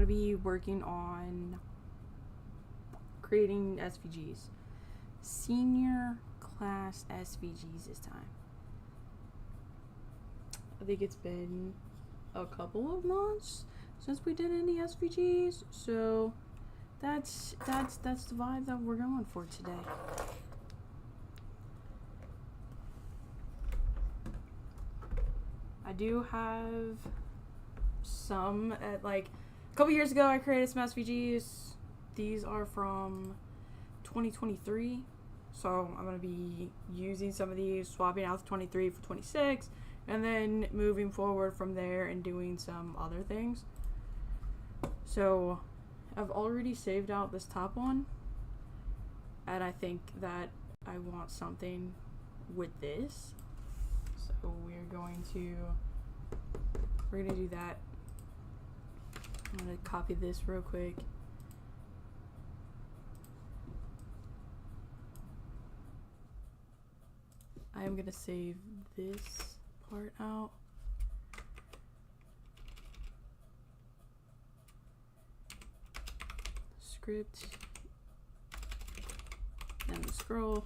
to be working on creating SVGs. Senior class SVGs this time. I think it's been a couple of months since we did any SVGs, so that's the vibe that we're going for today. I do have some like a couple years ago I created some SVGs. These are from 2023, so I'm going to be using some of these, swapping out the 23 for 26, and then moving forward from there and doing some other things. So I've already saved out this top one, and I think that I want something with this, so we're going to do that. I'm going to copy this real quick. I am going to save this part out. Script. And the scroll.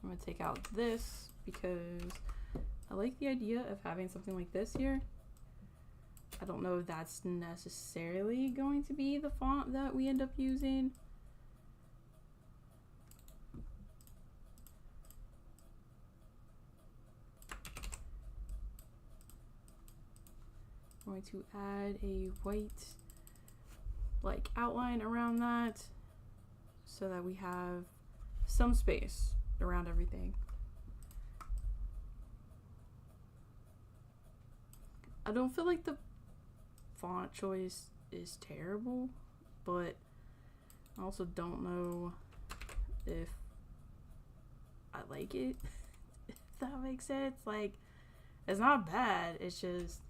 I'm going to take out this because I like the idea of having something like this here. I don't know if that's necessarily going to be the font that we end up using. I'm going to add a white like outline around that so that we have some space around everything. I don't feel like the font choice is terrible, but I also don't know if I like it. If that makes sense. Like, it's not bad, it's just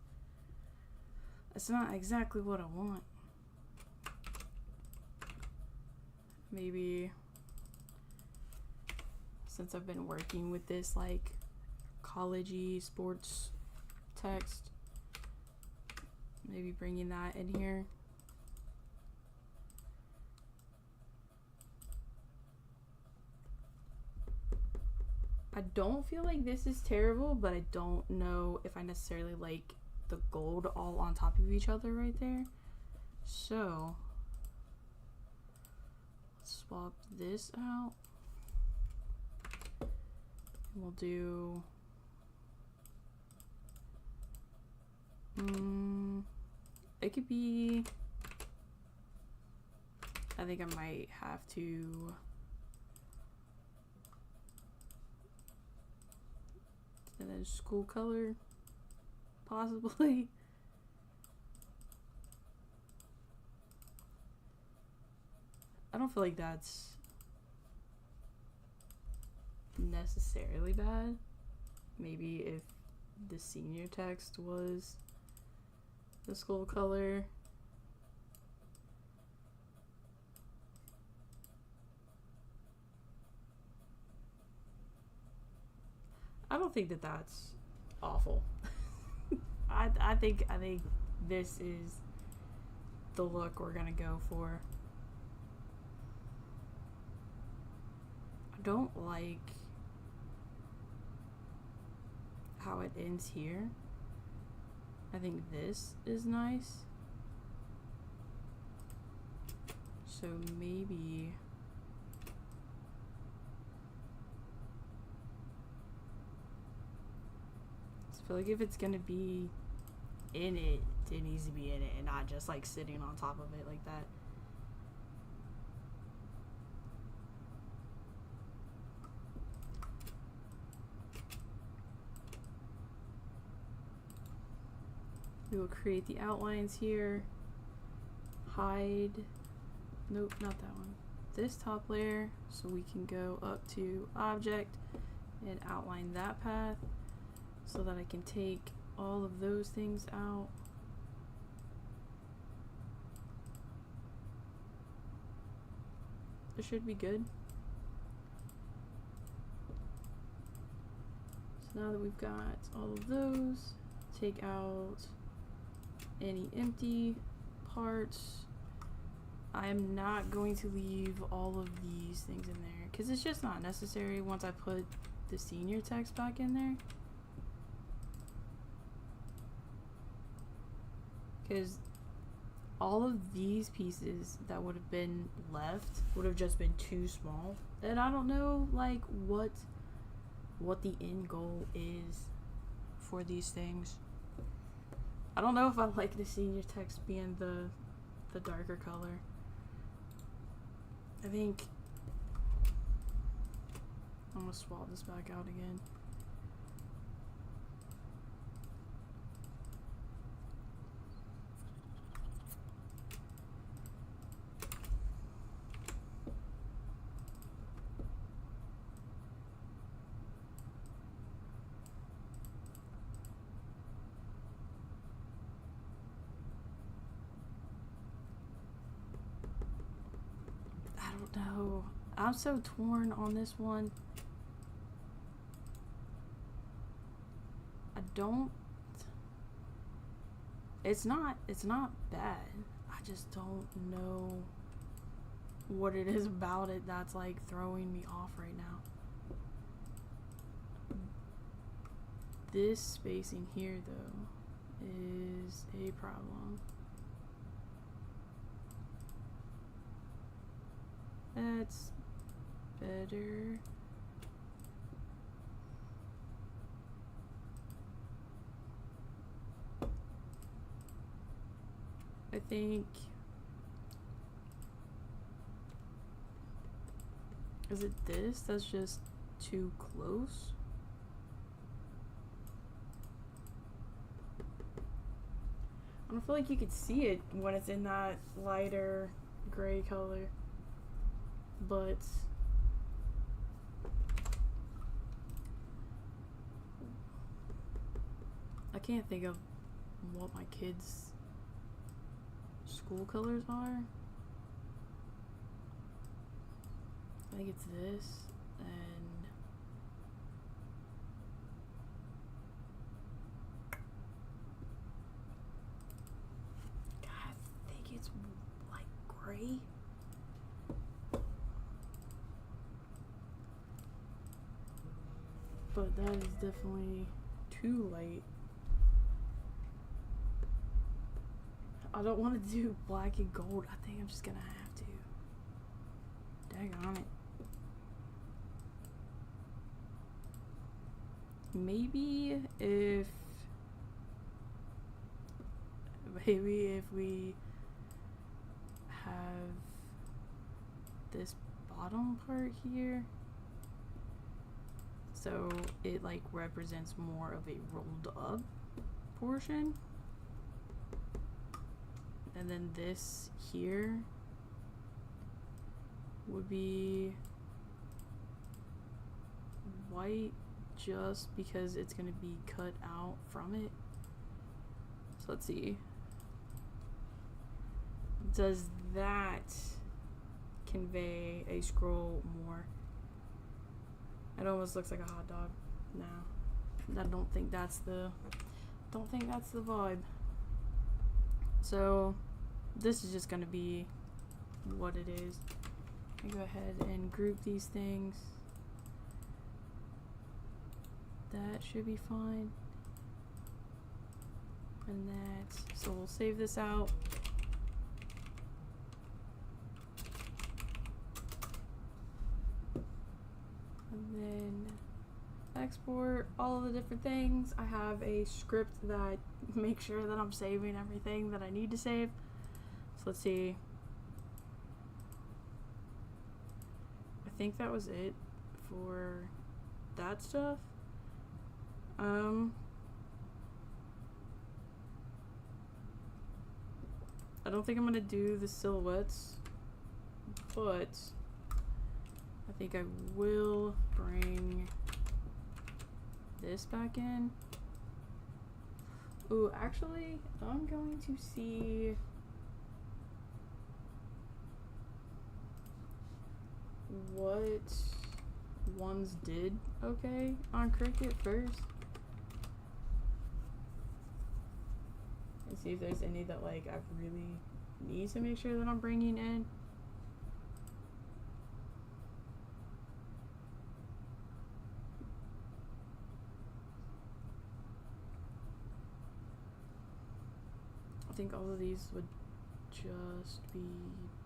it's not exactly what I want. Maybe since I've been working with this like college-y sports text, maybe bringing that in here. I don't feel like this is terrible, but I don't know if I necessarily like the gold all on top of each other right there. So let's swap this out. And we'll do it could be, I think I might have to and then school color possibly. I don't feel like that's necessarily bad. Maybe if the senior text was the school color. I don't think that that's awful. I think this is the look we're gonna go for. I don't like how it ends here. I think this is nice. So maybe I feel like if it's gonna be in it, it needs to be in it and not just like sitting on top of it like that. We will create the outlines here. Hide, nope, not that one. This top layer, so we can go up to object and outline that path so that I can take all of those things out. This should be good. So now that we've got all of those, take out any empty parts. I'm not going to leave all of these things in there because it's just not necessary once I put the senior text back in there. Because all of these pieces that would have been left would have just been too small. And I don't know like what the end goal is for these things. I don't know if I like the senior text being the darker color. I think I'm gonna swap this back out again. No, I'm so torn on this one. It's not bad. I just don't know what it is about it that's like throwing me off right now. This spacing here though is a problem. That's better. I think, is it this that's just too close? I don't feel like you could see it when it's in that lighter gray color. But I can't think of what my kids' school colors are. I think it's this and God, I think it's like gray. But that is definitely too light. I don't want to do black and gold. I think I'm just gonna have to. Dang on it. Maybe if we have this bottom part here, so it like represents more of a rolled up portion, and then this here would be white just because it's going to be cut out from it. So let's see, does that convey a scroll more? It almost looks like a hot dog now. I don't think that's the vibe. So this is just gonna be what it is. I go ahead and group these things. That should be fine. And so we'll save this out. And then export all of the different things. I have a script that makes sure that I'm saving everything that I need to save. So let's see. I think that was it for that stuff. I don't think I'm gonna do the silhouettes, but I think I will bring this back in. Ooh, actually, I'm going to see what ones did okay on Cricut first. And see if there's any that like I really need to make sure that I'm bringing in. I think all of these would just be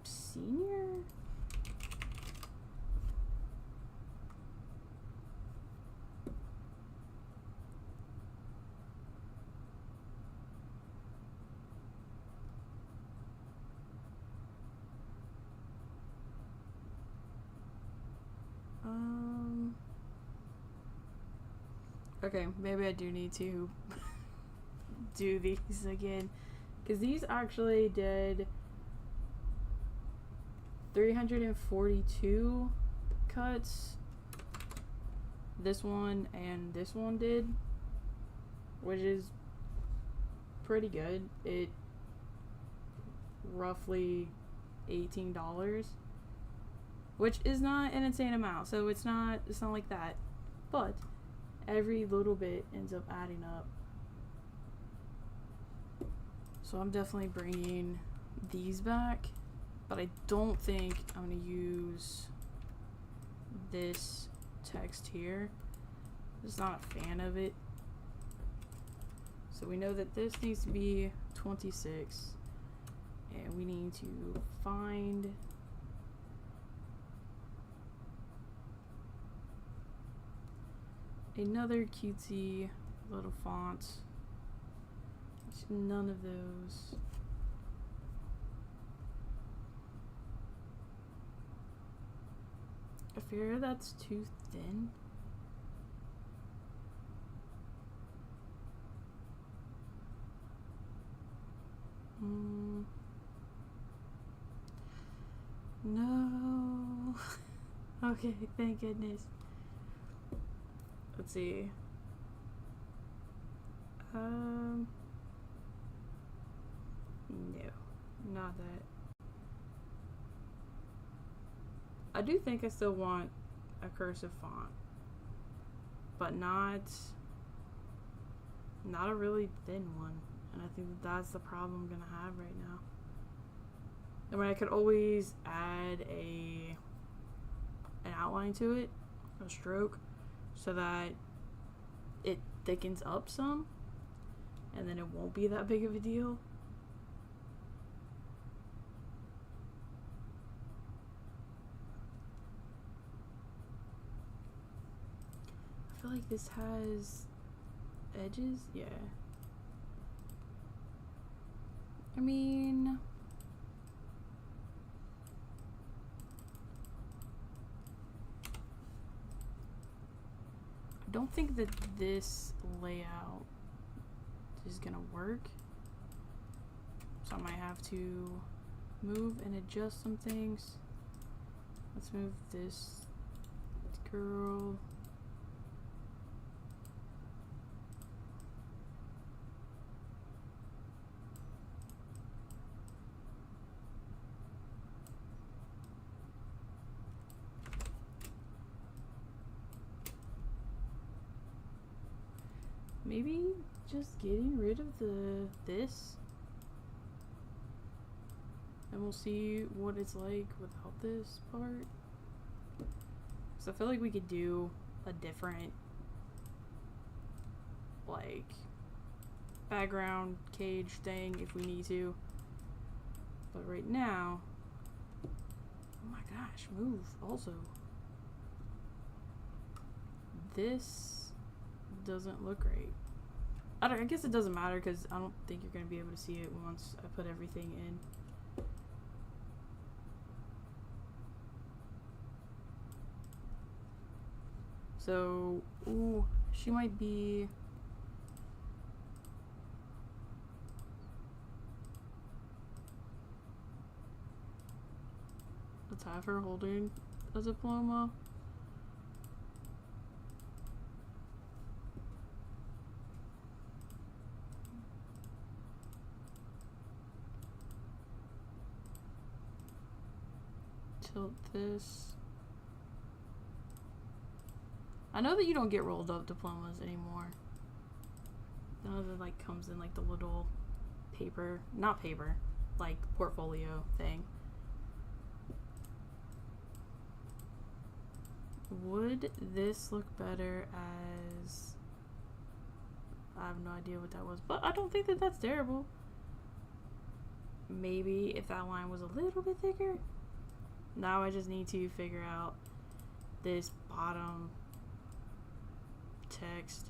senior. Okay, maybe I do need to do these again, because these actually did 342 cuts. This one and this one did, which is pretty good. It roughly $18, which is not an insane amount, so it's not like that, but every little bit ends up adding up. So I'm definitely bringing these back, but I don't think I'm gonna use this text here. I'm just not a fan of it. So we know that this needs to be 26, and we need to find another cutesy little font. None of those. I fear that's too thin. No. Okay, thank goodness. Let's see. No, not that. I do think I still want a cursive font, but not a really thin one. And I think that's the problem I'm gonna have right now. I mean, I could always add an outline to it, a stroke, so that it thickens up some, and then it won't be that big of a deal. I feel like this has edges. Yeah. I mean, I don't think that this layout is gonna work, so I might have to move and adjust some things. Let's move this girl. Maybe just getting rid of this, and we'll see what it's like without this part. So I feel like we could do a different, like, background cage thing if we need to. But right now, oh my gosh, move also. This doesn't look great. I guess it doesn't matter because I don't think you're going to be able to see it once I put everything in. So, ooh, she might be... Let's have her holding a diploma. Tilt this. I know that you don't get rolled up diplomas anymore. None of it like comes in like the little paper, not paper, like portfolio thing. Would this look better as, I have no idea what that was, but I don't think that that's terrible. Maybe if that line was a little bit thicker. Now I just need to figure out this bottom text.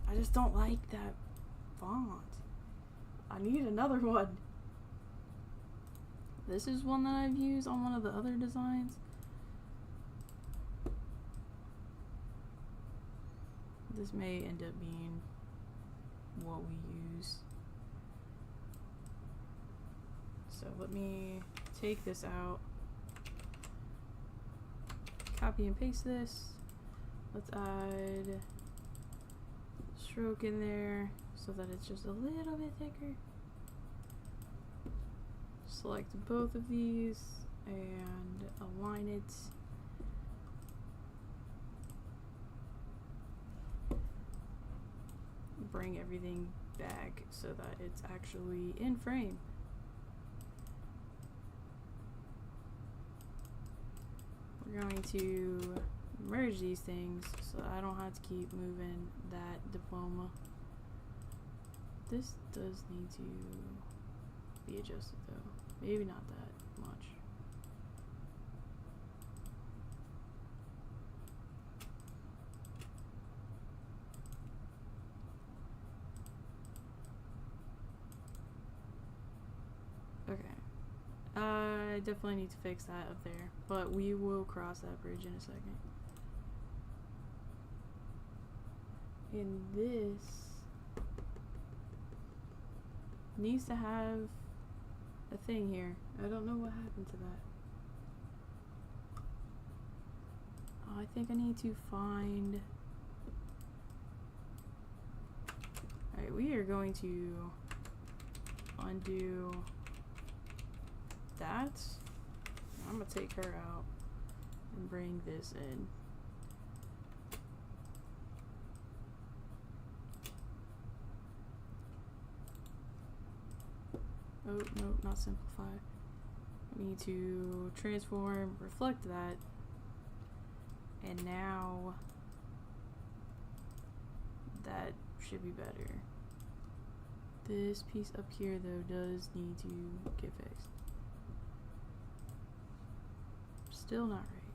I just don't like that font. I need another one. This is one that I've used on one of the other designs. This may end up being what we use. So let me take this out, copy and paste this. Let's add stroke in there so that it's just a little bit thicker. Select both of these and align it. Bring everything back so that it's actually in frame. We're going to merge these things so I don't have to keep moving that diploma. This does need to be adjusted though. Maybe not that much. Okay. I definitely need to fix that up there, but we will cross that bridge in a second. And this needs to have a thing here. I don't know what happened to that. Oh, I think I need to find... Alright, we are going to undo that. I'm gonna take her out and bring this in. Oh, no, not simplify. We need to transform, reflect that, and now that should be better. This piece up here, though, does need to get fixed. Still not right.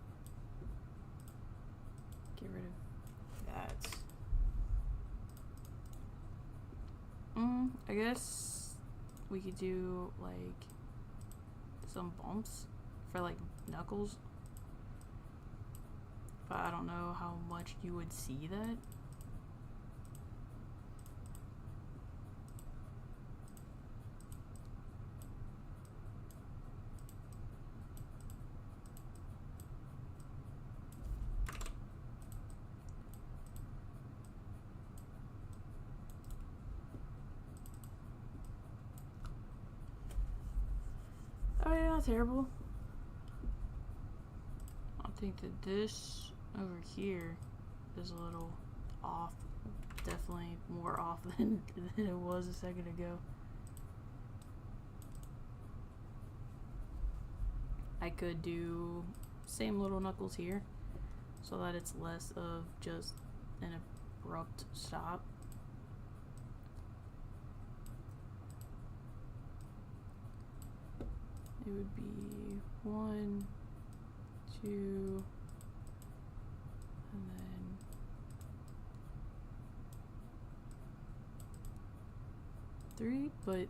Get rid of that. I guess we could do like some bumps for like knuckles, but I don't know how much you would see that. Oh yeah, not terrible. I think that this over here is a little off. Definitely more off than it was a second ago. I could do same little knuckles here so that it's less of just an abrupt stop. It would be 1, 2, and then 3, but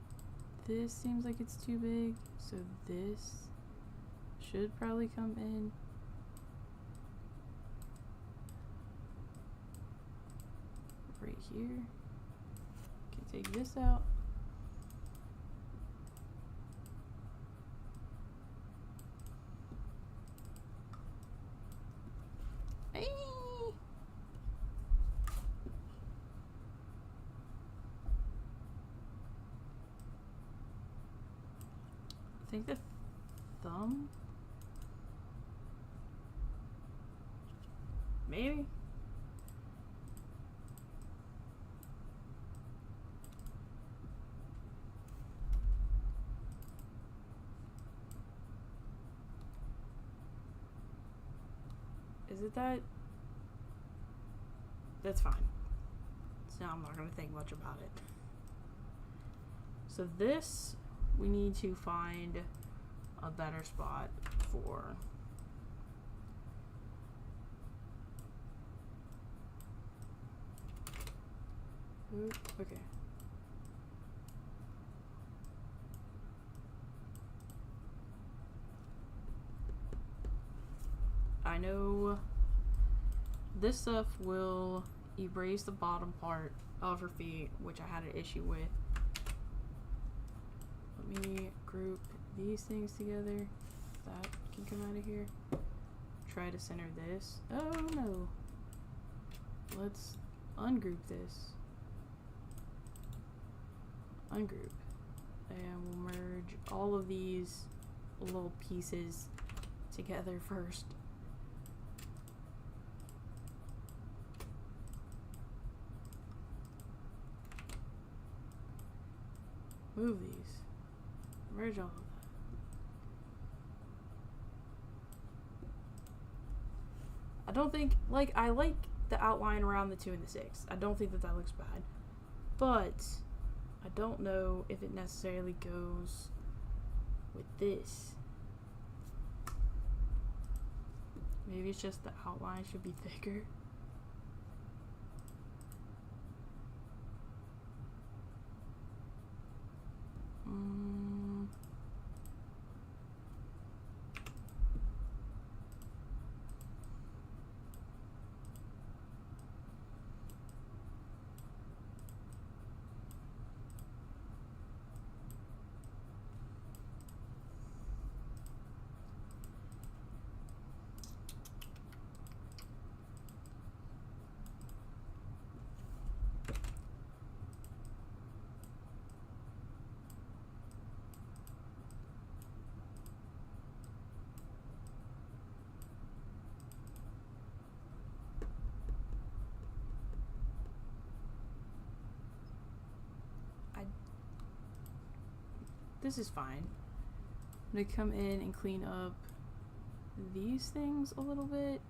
this seems like it's too big, so this should probably come in. Right here. Can take this out. I think the thumb? Maybe? Is it that? That's fine. So I'm not going to think much about it. So this, we need to find a better spot for. Ooh, okay. I know this stuff will erase the bottom part of her feet, which I had an issue with. Let me group these things together. That can come out of here. Try to center this. Oh no. Let's ungroup this. Ungroup. And we'll merge all of these little pieces together first. Move these. Merge all of that. I don't think, like, I like the outline around the 2 and the 6. I don't think that that looks bad. But I don't know if it necessarily goes with this. Maybe it's just the outline should be thicker. This is fine. I'm gonna come in and clean up these things a little bit.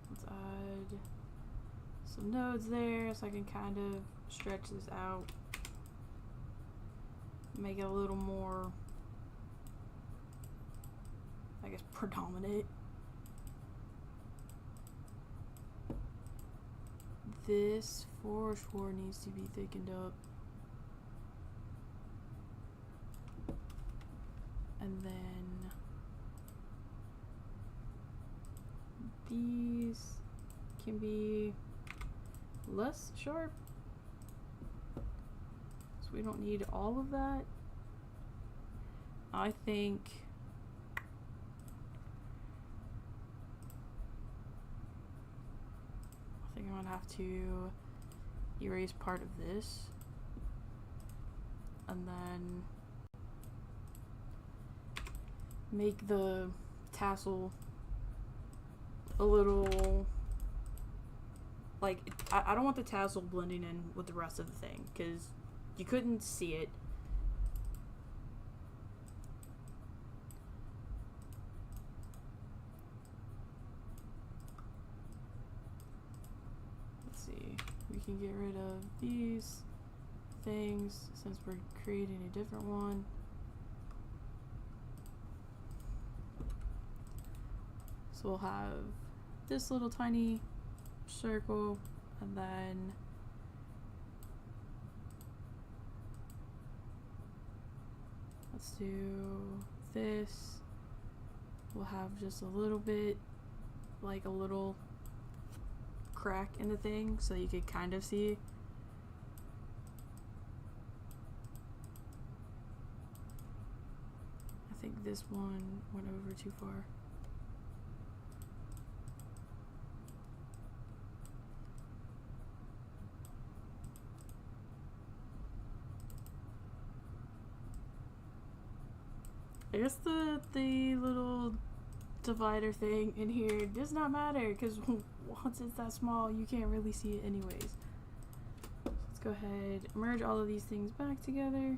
Let's add some nodes there so I can kind of stretch this out. Make it a little more, I guess, predominant. This for sure needs to be thickened up. And then these can be less sharp. So we don't need all of that. I think I'm gonna have to erase part of this and then make the tassel a little, like, I don't want the tassel blending in with the rest of the thing because you couldn't see it. Let's see, we can get rid of these things since we're creating a different one. So we'll have this little tiny circle and then let's do this. We'll have just a little bit, like a little crack in the thing so you could kind of see. I think this one went over too far. I guess the little divider thing in here does not matter because once it's that small, you can't really see it anyways. Let's go ahead, merge all of these things back together.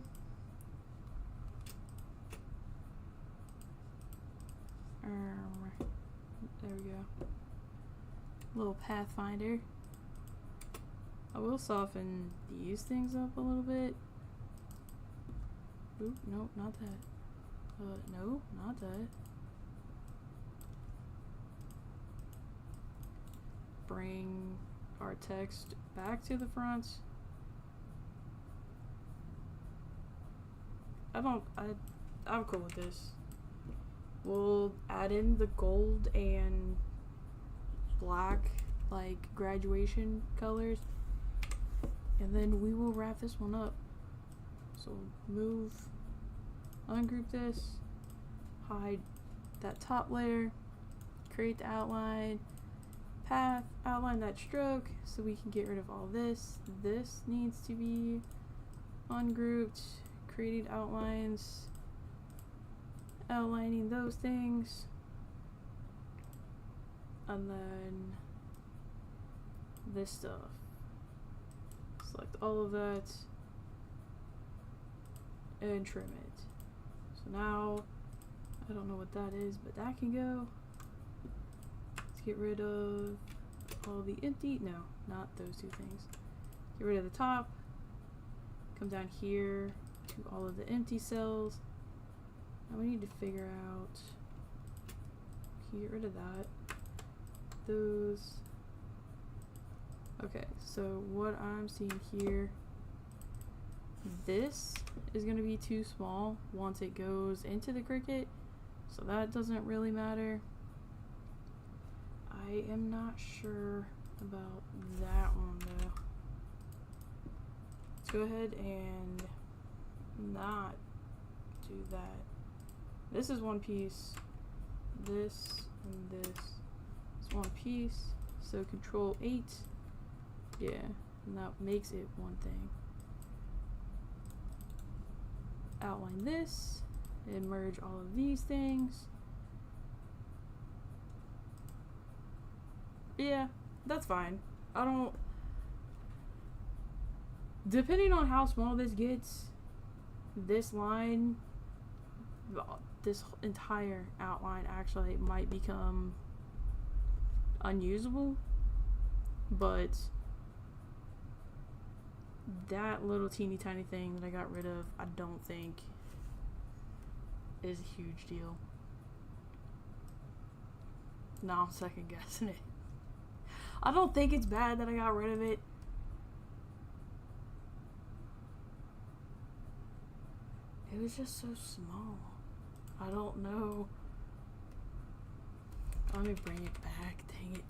There we go. Little pathfinder. I will soften these things up a little bit. Oop, no, not that. No, not that. Bring our text back to the front. I'm cool with this. We'll add in the gold and black, like graduation colors, and then we will wrap this one up. So move, ungroup this, hide that top layer, create the outline, path, outline that stroke so we can get rid of all this. This needs to be ungrouped, created outlines, outlining those things, and then this stuff. Select all of that and trim it. So now, I don't know what that is, but that can go. Let's get rid of all the empty, no, not those two things. Get rid of the top, come down here to all of the empty cells. Now we need to figure out, can you get rid of that? Those. Okay, so what I'm seeing here, this is going to be too small once it goes into the Cricut, so that doesn't really matter. I am not sure about that one though. Let's go ahead and not do that. This is one piece, this and this is one piece, so Control 8, yeah, and that makes it one thing. Outline this and merge all of these things. Yeah, that's fine. I don't, depending on how small this gets, this line, this entire outline actually might become unusable, but that little teeny tiny thing that I got rid of, I don't think is a huge deal. Now I'm second guessing it. I don't think it's bad that I got rid of it. It was just so small. I don't know. Let me bring it back, dang it.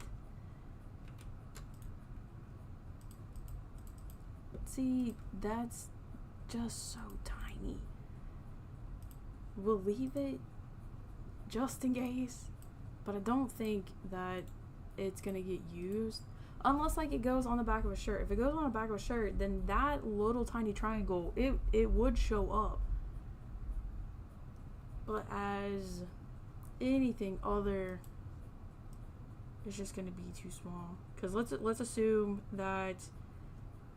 See, that's just so tiny. We'll leave it just in case, but I don't think that it's gonna get used unless like it goes on the back of a shirt. If it goes on the back of a shirt, then that little tiny triangle, it would show up. But as anything other, it's just gonna be too small. Cause let's assume that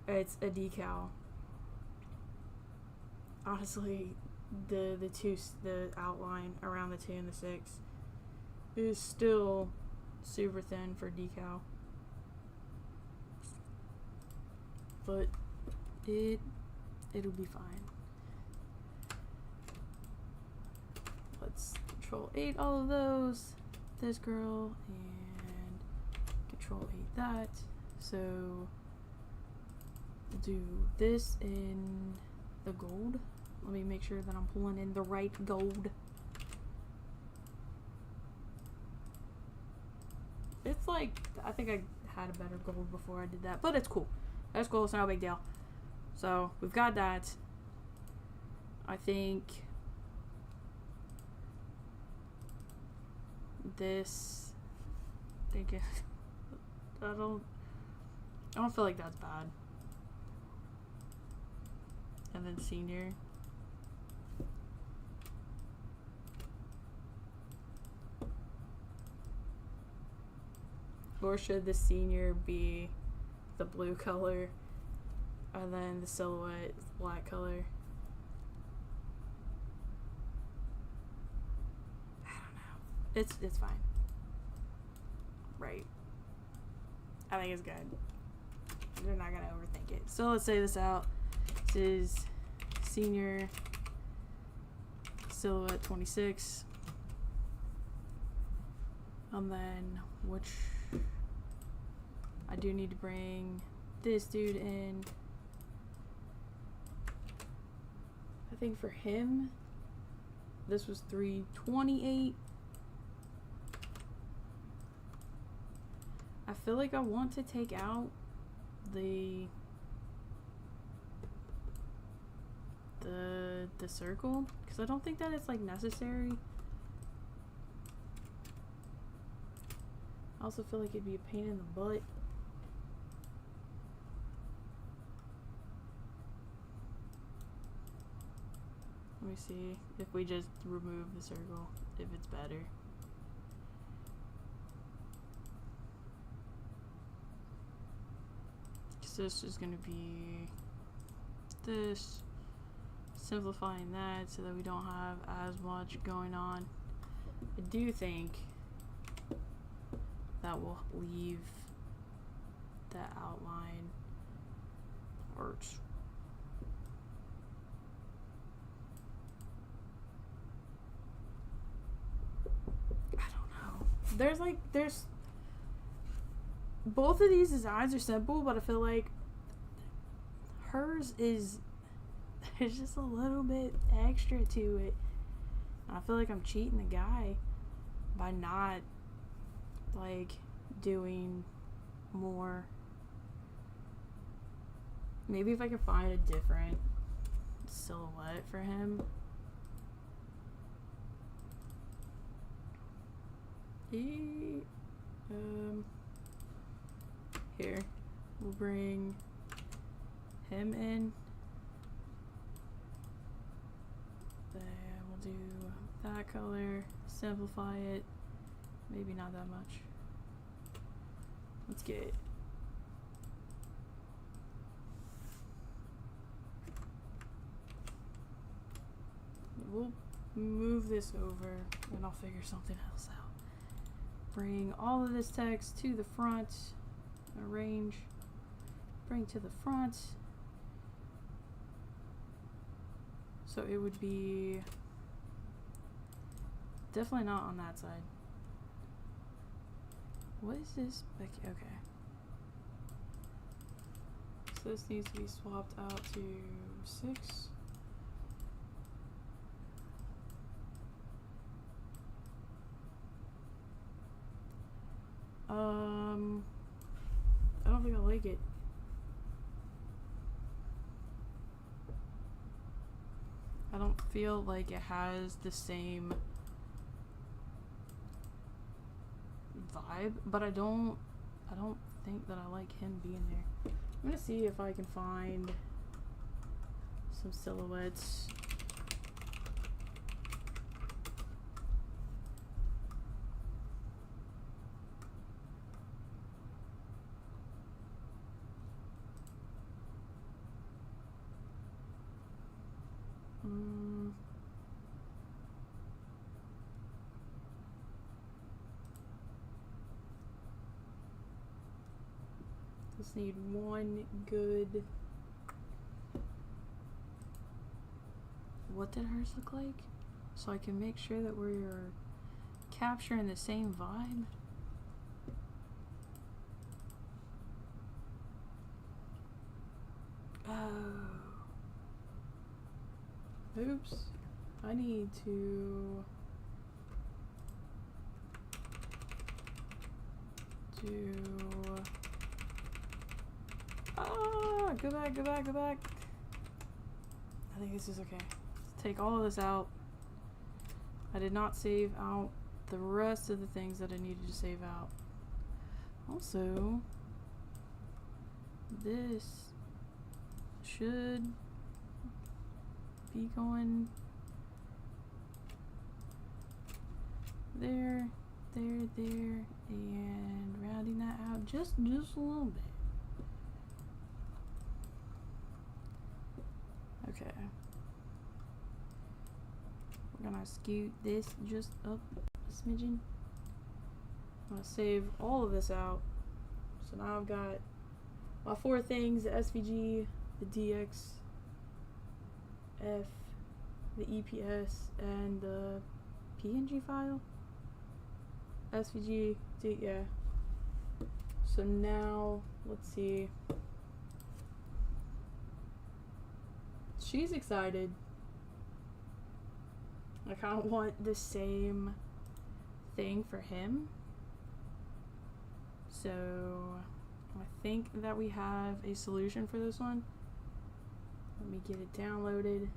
it's a decal. Honestly, the outline around the 2 and the 6 is still super thin for decal, but it'll be fine. Let's Control 8 all of those, this girl, and Control 8 that. So we'll do this in the gold. Let me make sure that I'm pulling in the right gold. It's like, I think I had a better gold before I did that, but it's cool. That's cool, it's not a big deal. So we've got that. I think this, I don't feel like that's bad. And then senior. Or should the senior be the blue color and then the silhouette is black color? I don't know. It's fine. Right. I think it's good. They're not gonna overthink it. So let's say this out. This is senior silhouette 26. And then which I do need to bring this dude in. I think for him this was 328. I feel like I want to take out the circle because I don't think that it's like necessary. I also feel like it'd be a pain in the butt. Let me see if we just remove the circle, if it's better. So this is going to be this, simplifying that so that we don't have as much going on. I do think that will leave that outline arch. I don't know. There's both of these designs are simple, but I feel like hers is, there's just a little bit extra to it. I feel like I'm cheating the guy by not like doing more. Maybe if I can find a different silhouette for him. Here, we'll bring him in. Then we'll do that color, simplify it, maybe not that much. Let's get it. We'll move this over and I'll figure something else out. Bring all of this text to the front, arrange, bring to the front. So it would be definitely not on that side. What is this? Okay. So this needs to be swapped out to 6. I don't think I like it. I don't feel like it has the same vibe, but I don't think that I like him being there. I'm gonna see if I can find some silhouettes. Just need one good. What did hers look like? So I can make sure that we're capturing the same vibe. Oh. Oops. I need to do. Go back. I think this is okay. Let's take all of this out. I did not save out the rest of the things that I needed to save out. Also, this should be going there, and rounding that Just a little bit. Okay. We're gonna scoot this just up a smidgen. I'm gonna save all of this out. So now I've got my 4 things: the SVG, the DX, F, the EPS, and the PNG file. SVG, yeah. So now, let's see. She's excited. I kind of want the same thing for him. So I think that we have a solution for this one. Let me get it downloaded.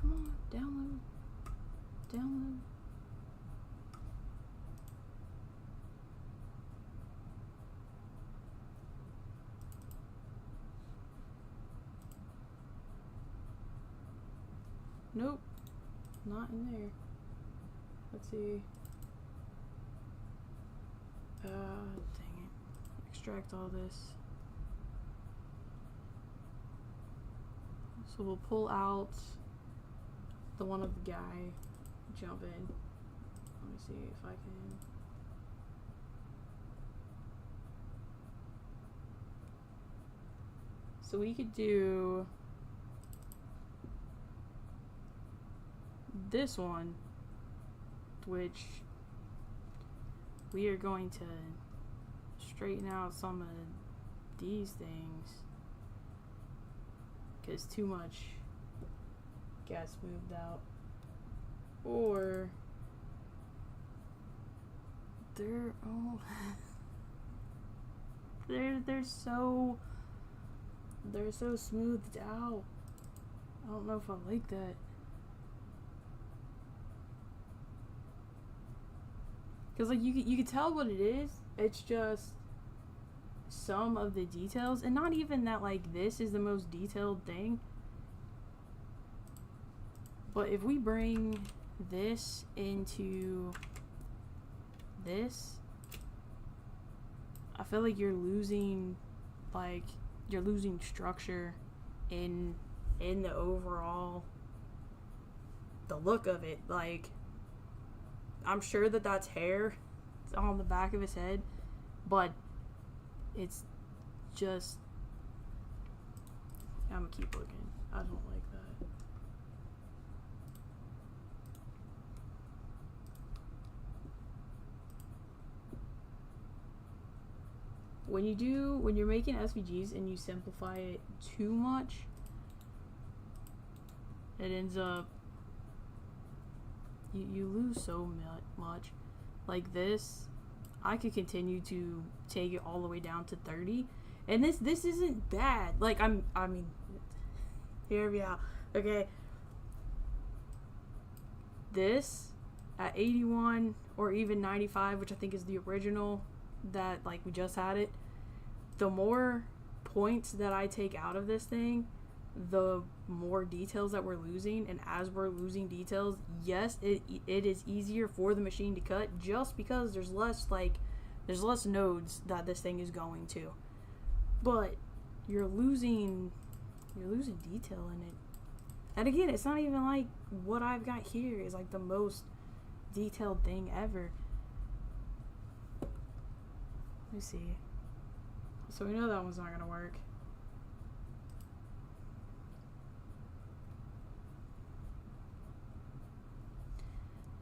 Come on, download. Download. Nope, not in there. Let's see. Dang it. Extract all this. So we'll pull out the one of the guy, jump in. Let me see if I can. So we could do this one, which we are going to straighten out some of these things because too much got smoothed out, or they're they're so smoothed out. I don't know if I like that. Cause like you could tell what it is. It's just some of the details, and not even that like this is the most detailed thing. But if we bring this into this, I feel like you're losing structure in the overall the look of it. Like, I'm sure that that's hair on the back of his head, but it's just, I'm gonna keep looking. I don't like that. When you're making SVGs and you simplify it too much, it ends up, you lose so much. Like this, I could continue to take it all the way down to 30, and this isn't bad. Like, I mean, hear me out, okay? This at 81 or even 95, which I think is the original that like we just had it, the more points that I take out of this thing, the more details that we're losing. And as we're losing details, yes, it is easier for the machine to cut, just because there's less nodes that this thing is going to, but you're losing detail in it. And again, it's not even like what I've got here is like the most detailed thing ever. Let me see. So we know that one's not gonna work.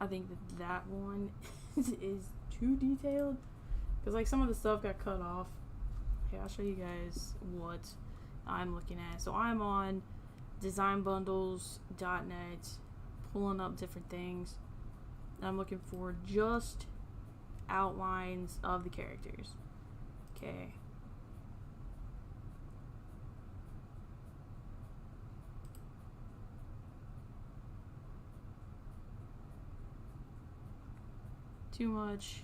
I think that one is too detailed, because like some of the stuff got cut off. Okay, I'll show you guys what I'm looking at. So I'm on designbundles.net, pulling up different things. I'm looking for just outlines of the characters. Okay. Too much.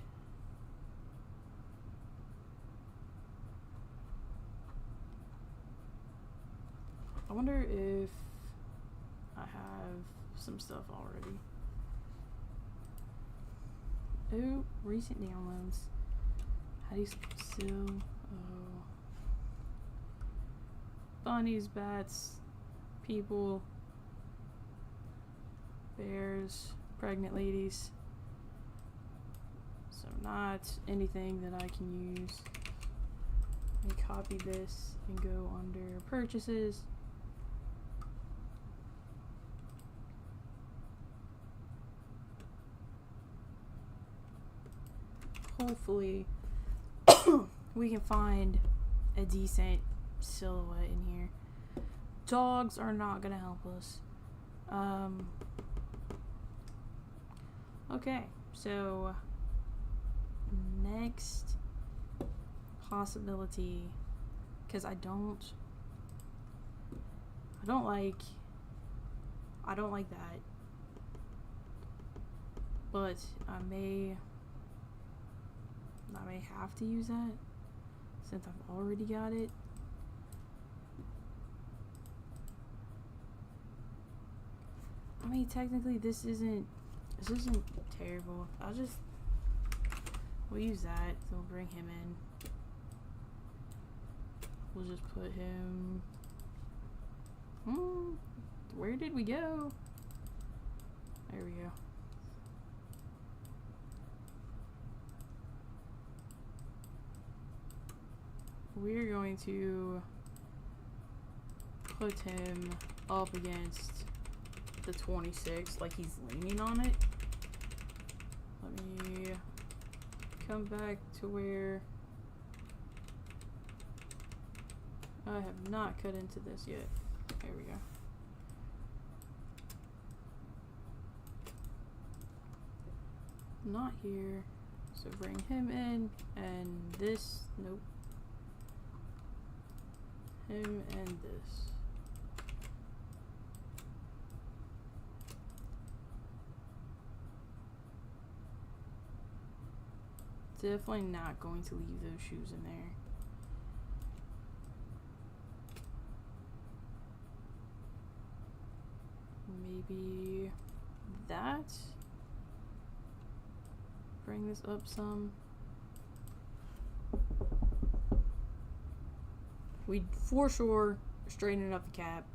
I wonder if I have some stuff already. Oh, recent downloads. How do you still? Oh. Bunnies, bats, people, bears, pregnant ladies. So not anything that I can use. Let me copy this and go under purchases. Hopefully we can find a decent silhouette in here. Dogs are not gonna help us. Okay, so next possibility, because I don't like that, but I may have to use that since I've already got it. I mean, technically this isn't terrible. We'll use that. So we'll bring him in. We'll just put him. Where did we go? There we go. We're going to put him up against the 26, like he's leaning on it. Let me come back to where I have not cut into this yet. There we go. Not here. So bring him in, and this, nope. Him and this. Definitely not going to leave those shoes in there. Maybe that. Bring this up some. We for sure straighten up the cap.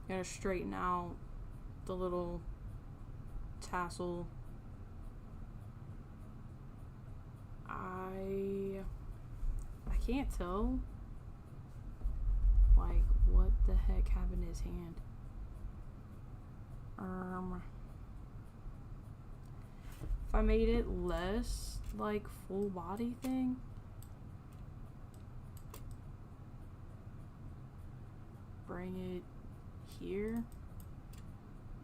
Gotta straighten out the little tassel. I can't tell like what the heck happened to his hand. If I made it less like full body thing, bring it here,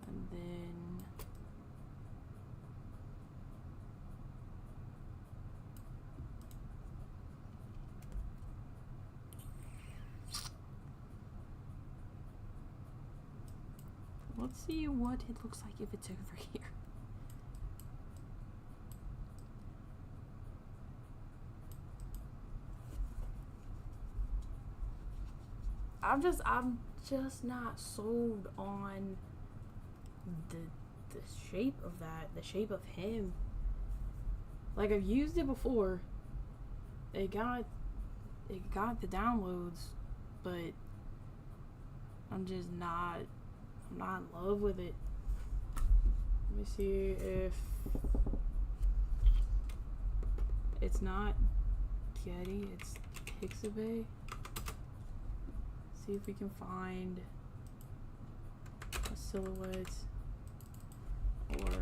and then let's see what it looks like if it's over here. I'm just not sold on the shape of that, the shape of him. Like, I've used it before. It got the downloads, but I'm not in love with it. Let me see if it's not Getty, it's Pixabay. See if we can find a silhouette or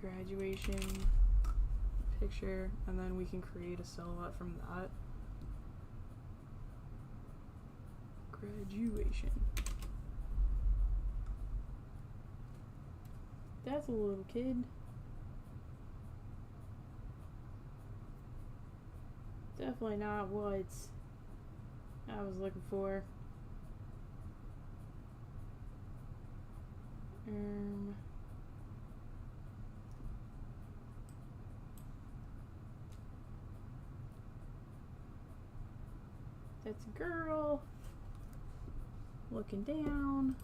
graduation picture, and then we can create a silhouette from that. Graduation. That's a little kid. Definitely not what I was looking for. That's a girl looking down.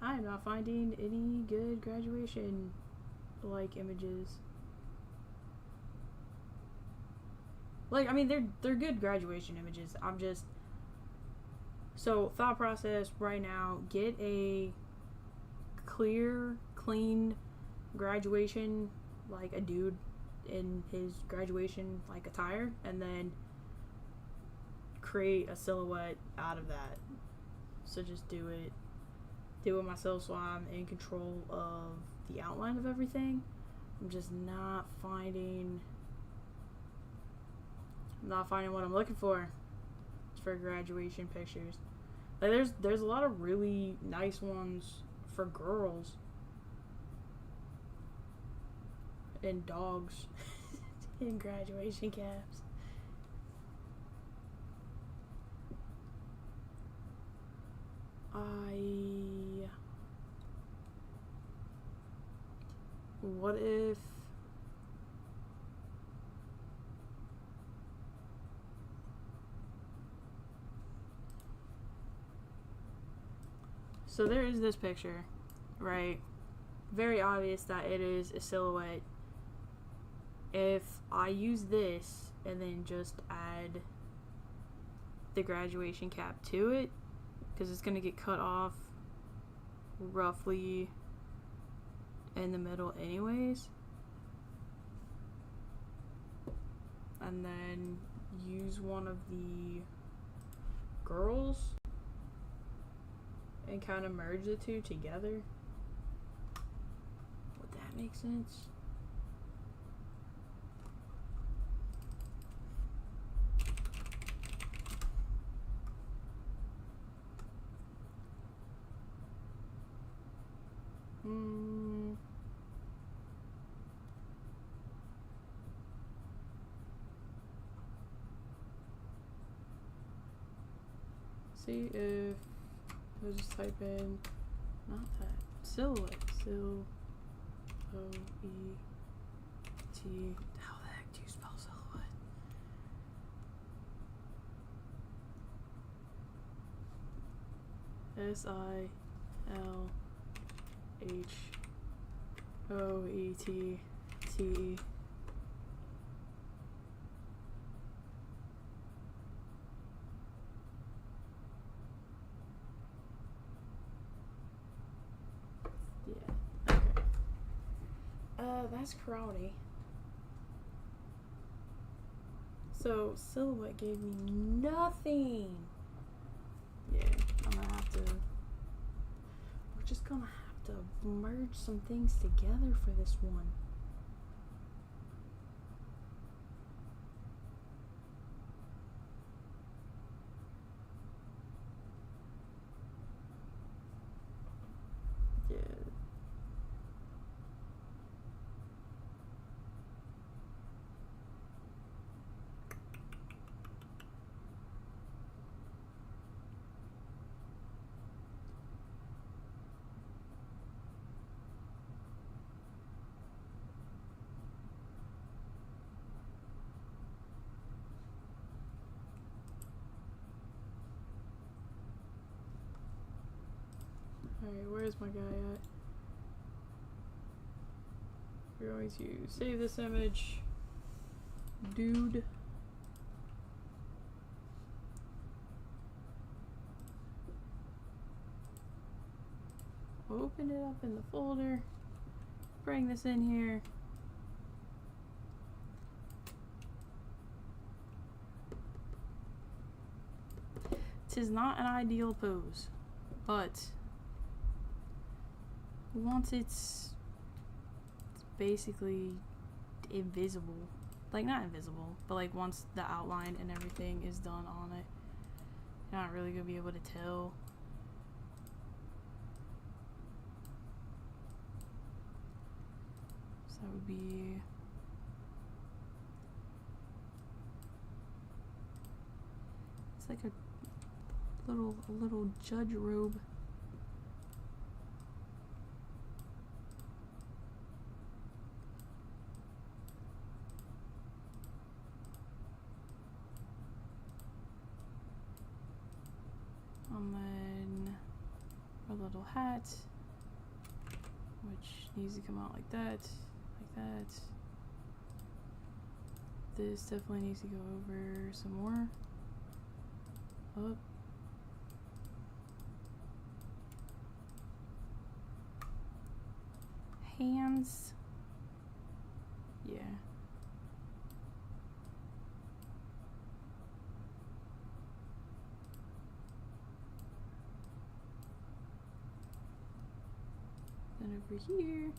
I am not finding any good graduation like images. Like, I mean, they're good graduation images. I'm just, so thought process right now, get a clear, clean graduation, like a dude in his graduation like attire, and then create a silhouette out of that. So just do it myself, so I'm in control of the outline of everything. I'm just not finding what I'm looking for graduation pictures. Like there's a lot of really nice ones for girls and dogs in graduation caps. What if so there is this picture, right? Very obvious that it is a silhouette. If I use this and then just add the graduation cap to it, because it's going to get cut off roughly in the middle anyways, and then use one of the girls and kind of merge the two together. Would that make sense? See if I'll just type in not that silhouette, O-E-T. How the heck do you spell silhouette? S-I-L-H-O-E-T-T-E. That's karate. So silhouette gave me nothing. Yeah, we're just gonna have to merge some things together for this one. Yeah. Alright, where's my guy at? We're going to save this image. Dude. Open it up in the folder. Bring this in here. Tis not an ideal pose, but once it's basically invisible, like not invisible, but like once the outline and everything is done on it, you're not really gonna be able to tell. So that would be it's like a little judge robe. And then a little hat. which needs to come out like that, like that. This definitely needs to go over some more. Up. Hands. Yeah. Then over here,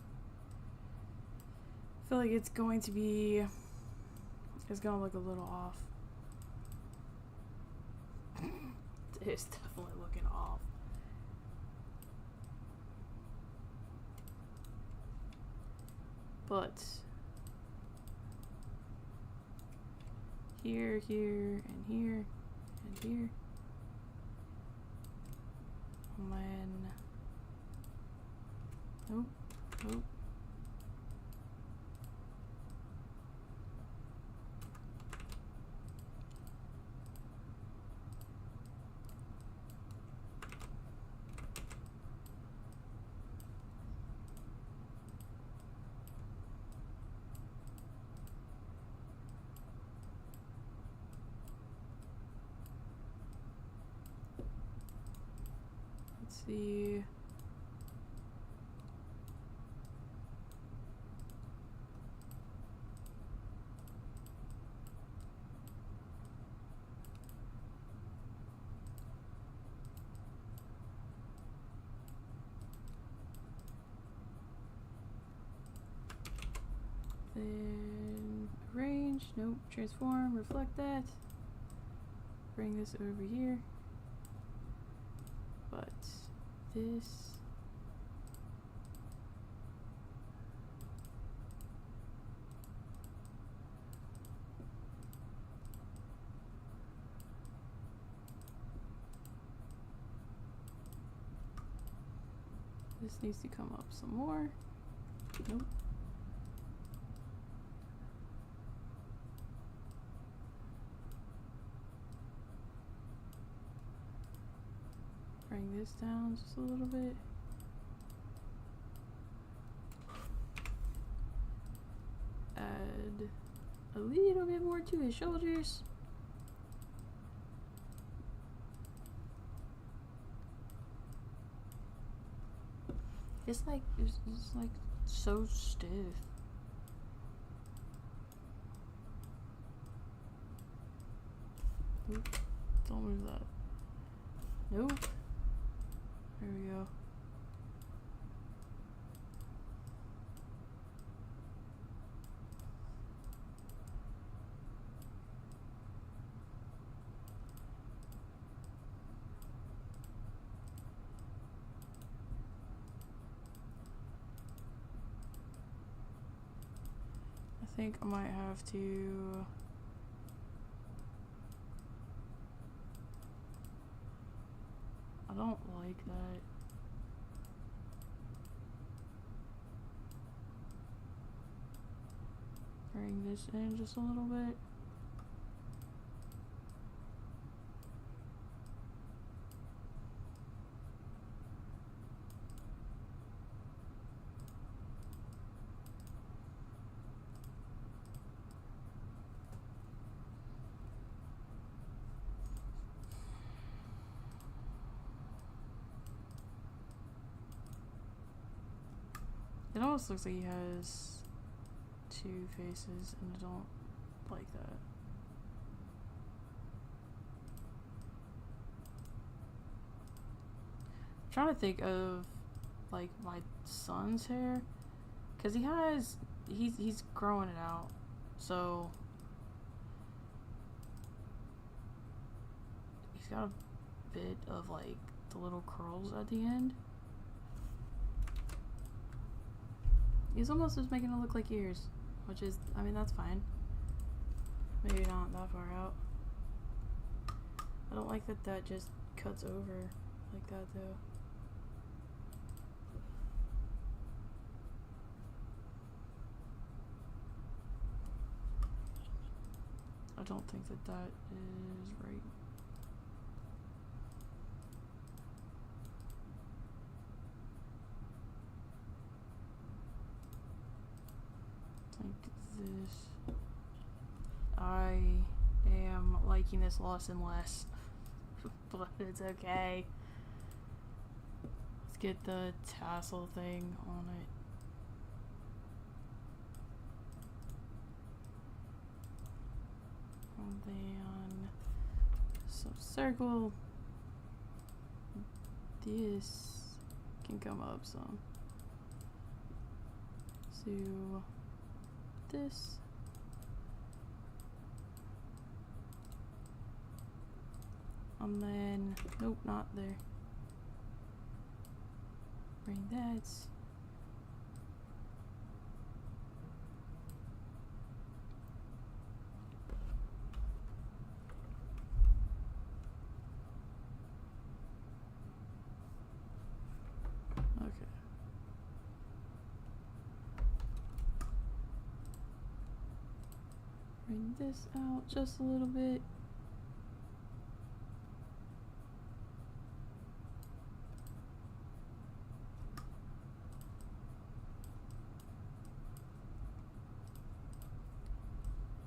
I feel like it's going to be, it's gonna look a little off. It's definitely looking off. But here, here, and here, and here. And then, nope, nope. Let's see. Then arrange, nope, transform, reflect that. Bring this over here. But this, this needs to come up some more. Nope. Bring this down just a little bit. Add a little bit more to his shoulders. It's like so stiff. Nope. Don't move that. Nope. There we go. I think I might have to I don't like that. Bring this in just a little bit. It almost looks like he has two faces, and I don't like that. I'm trying to think of like my son's hair, because he's growing it out, so he's got a bit of like the little curls at the end. He's almost just making it look like ears, which is, I mean, that's fine. Maybe not that far out. I don't like that that just cuts over like that, though. I don't think that that is right. this. I am liking this less and less. But it's okay. Let's get the tassel thing on it. And then some circle. This can come up some. So this. And then, nope, not there. Bring that. Okay. Bring this out just a little bit.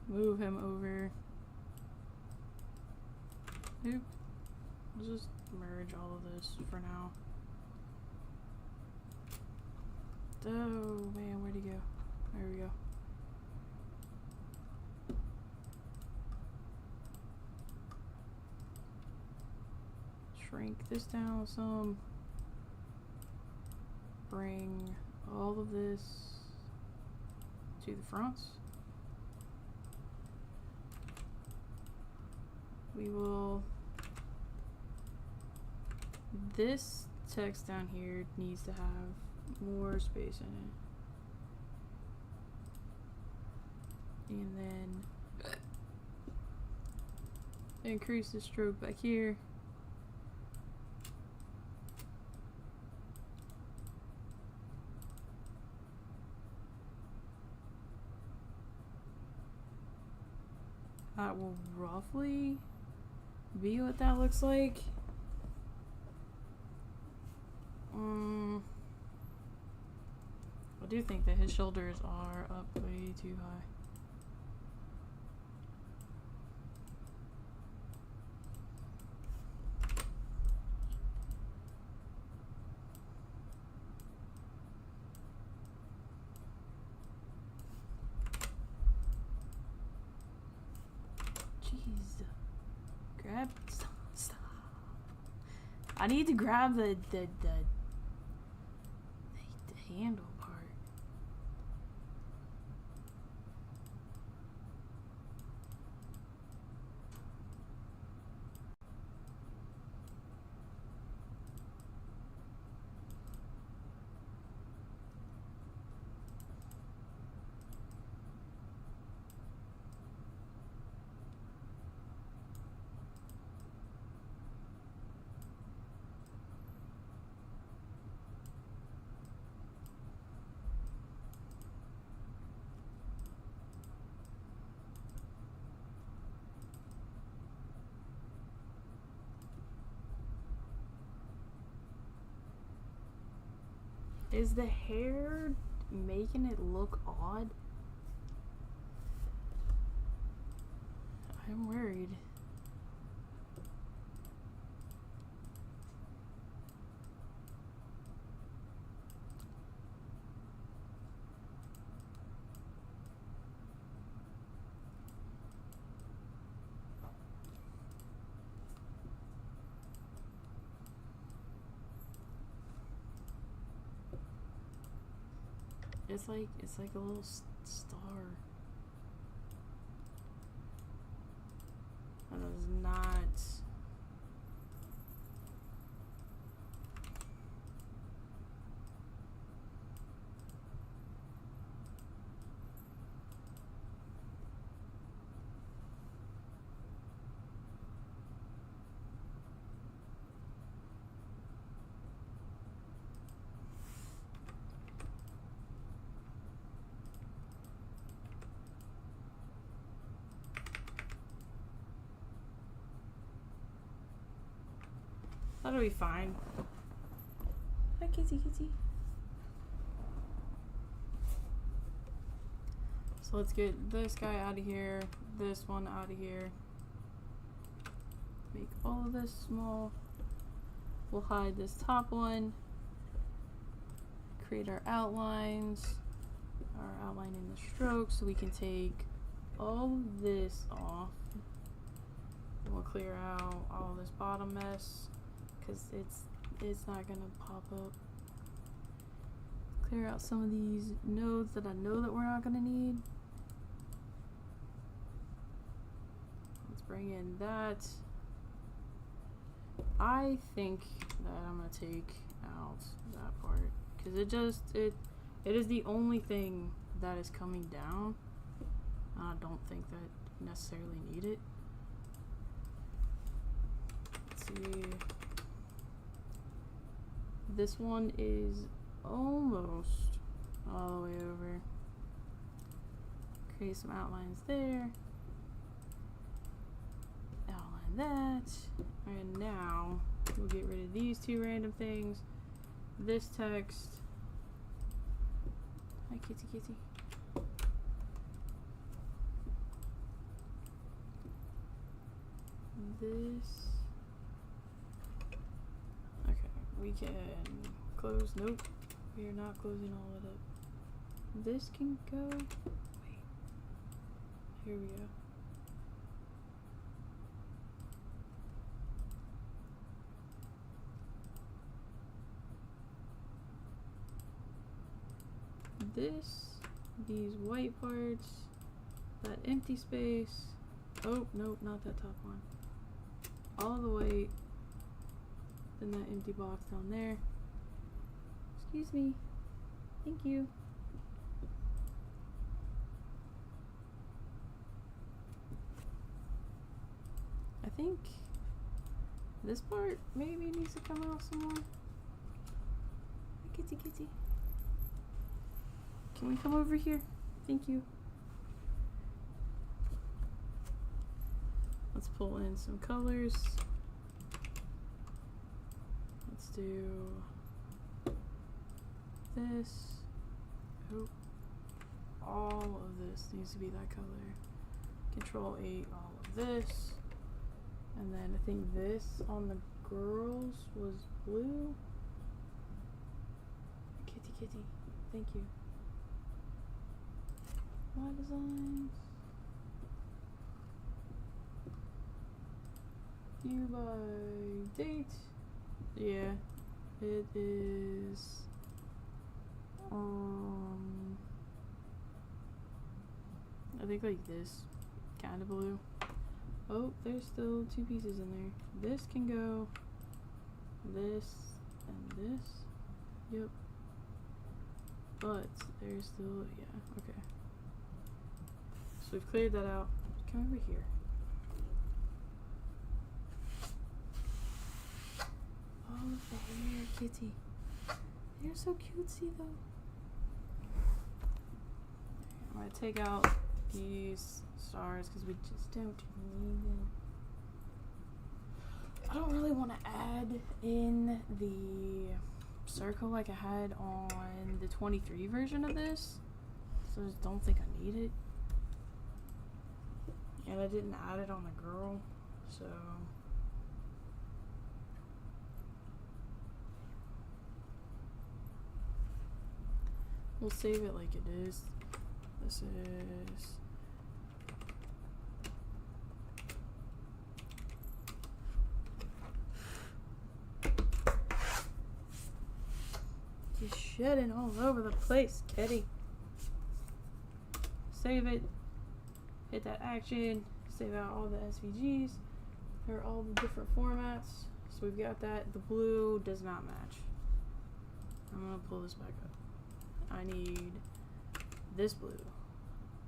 Move him over. Oop. Let's just merge all of this for now. Oh man, where'd he go? There we go. Shrink this down some. Bring all of this to the fronts. We will, this text down here needs to have more space in it. And then increase the stroke back here. That will roughly be what that looks like. I do think that his shoulders are up way too high. Jeez. Grab. Stop. I need to grab the handle part. Is the hair making it look odd? I'm worried. It's like a little star. That is not. That'll be fine. Hi, kitty. So So let's get this guy out of here, this one out of here. Make all of this small. We'll hide this top one. Create our outlines, our outline in the stroke, so we can take all of this off. And we'll clear out all this bottom mess because it's not gonna pop up. Clear out some of these nodes that I know that we're not gonna need. Let's bring in that. I think that I'm gonna take out that part because it is the only thing that is coming down. I don't think that necessarily need it. Let's see. This one is almost all the way over. Create some outlines there. Outline that. And now we'll get rid of these two random things. This text. Hi, kitty kitty. This. Okay, we can close. Nope, we are not closing all of it. This can go. Wait. Here we go. This, these white parts, that empty space. Oh, nope, not that top one. All the white, then that empty box down there. Excuse me. Thank you. I think this part maybe needs to come out some more. Kitty kitty. Can we come over here? Thank you. Let's pull in some colors. Let's do this. Oh, all of this needs to be that color. Control 8, all of this. And then I think this on the girls was blue. Kitty kitty. Thank you. My designs. Due by date. Yeah, it is. I think like this kind of blue. Oh, there's still two pieces in there. This can go. This and this. Yep. But there's still, yeah, okay. So we've cleared that out. Come over here. Oh, the hair, kitty. They're so cutesy though. I'm gonna take out these stars because we just don't need them. I don't really want to add in the circle like I had on the 23 version of this, so I just don't think I need it. And I didn't add it on the girl, so we'll save it like it is. This is just shedding all over the place, kitty. Save it. Hit that action. Save out all the SVGs. They're all the different formats. So we've got that. The blue does not match. I'm gonna pull this back up. I need this blue.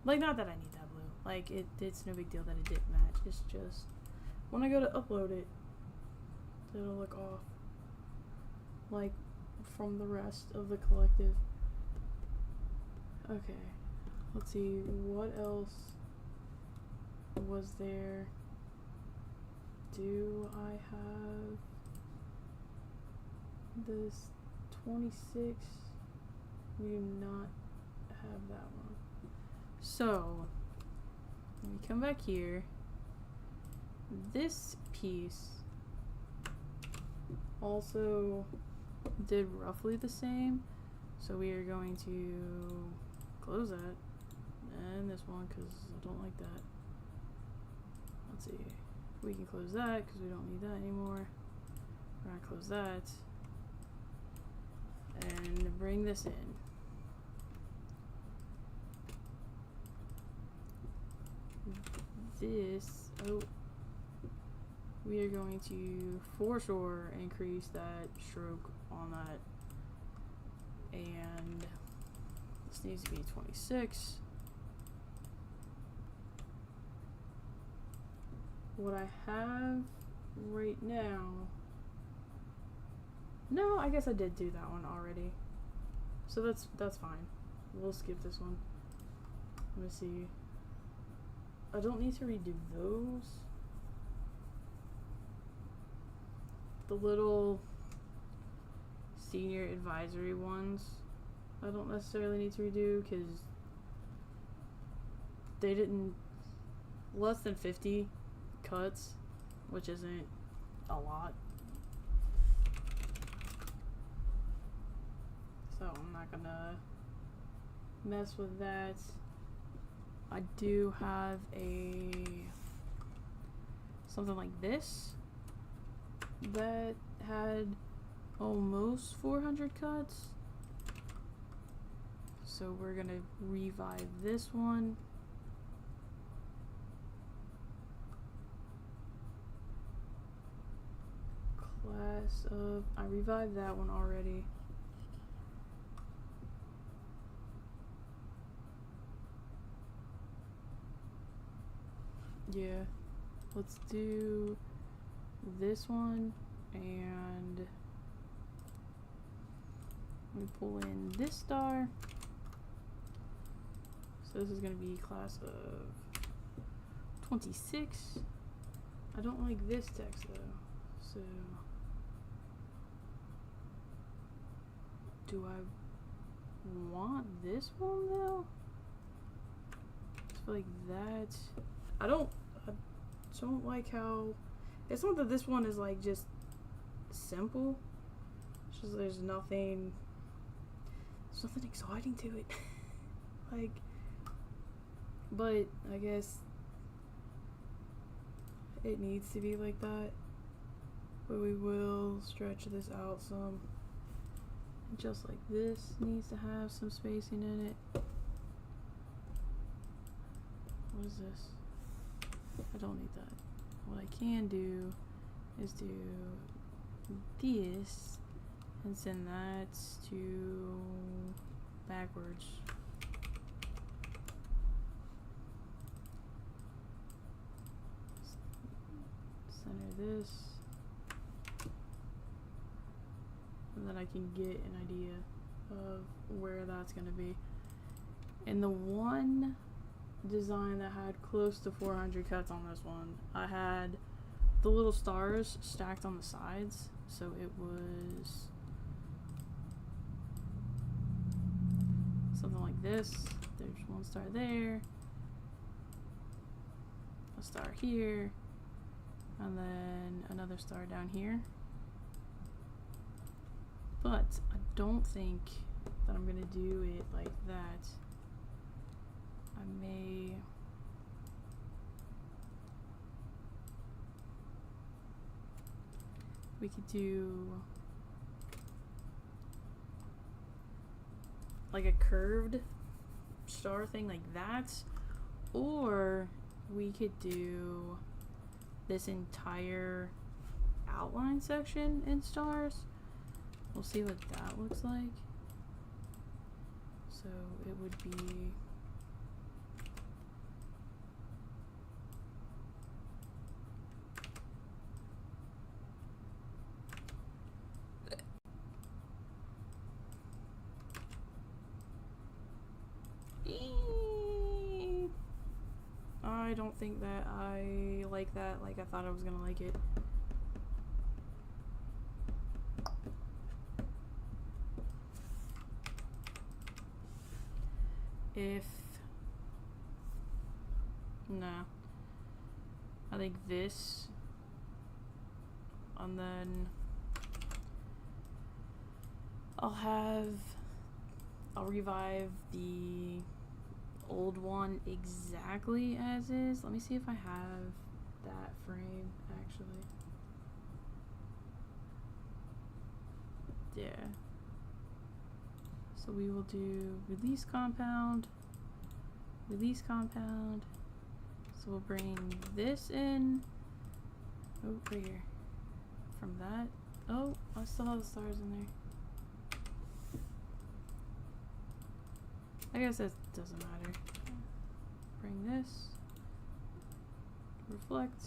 Like, not that I need that blue. Like, it's no big deal that it didn't match. It's just when I go to upload it, it'll look off. Like, from the rest of the collective. Okay. Let's see. What else was there? Do I have this 26? We do not have that one. So, let me come back here. This piece also did roughly the same. So we are going to close that. And this one, because I don't like that. Let's see. We can close that because we don't need that anymore. We're going to close that. And bring this in. This, we are going to for sure increase that stroke on that. And this needs to be 26. What I have right now, no, I guess I did do that one already. So that's fine. We'll skip this one. Let me see. I don't need to redo those. The little senior advisory ones, I don't necessarily need to redo because they didn't, less than 50 cuts, which isn't a lot. So I'm not gonna mess with that. I do have something like this that had almost 400 cuts. So we're gonna revive this one. Class of, I revived that one already. Yeah, let's do this one, and let me pull in this star. So this is going to be class of 26. I don't like this text though, so do I want this one though? It's like that. I don't like how, it's not that this one is like just simple. It's just there's nothing exciting to it. Like, but I guess it needs to be like that. But we will stretch this out some. Just like this needs to have some spacing in it. What is this? I don't need that. What I can do is do this and send that to backwards. Center this. And then I can get an idea of where that's going to be. And the one design that had close to 400 cuts on this one, I had the little stars stacked on the sides, so it was something like this. There's one star there, a star here, and then another star down here. But I don't think that I'm gonna do it like that. I may, we could do like a curved star thing like that, or we could do this entire outline section in stars. We'll see what that looks like. So it would be I don't think that I like that like I thought I was gonna like it. If Nah. I think this, and then I'll revive the old one exactly as is. Let me see if I have that frame actually. Yeah. So we will do release compound. So we'll bring this in. Oh, right here. From that. Oh, I still have the stars in there. I guess that doesn't matter. Bring this. Reflect.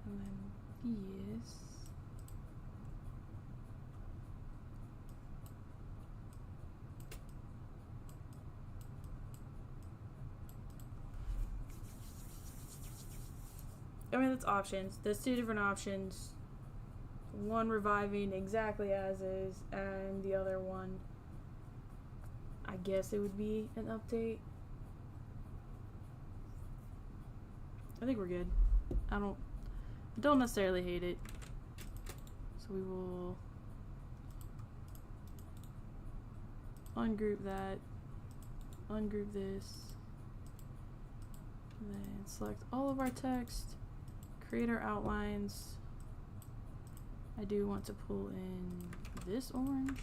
And then these. I mean, that's options. There's two different options. One reviving exactly as is, and the other one, I guess it would be an update. I think we're good. I don't necessarily hate it. So we will ungroup that, ungroup this, and then select all of our text, create our outlines. I do want to pull in this orange.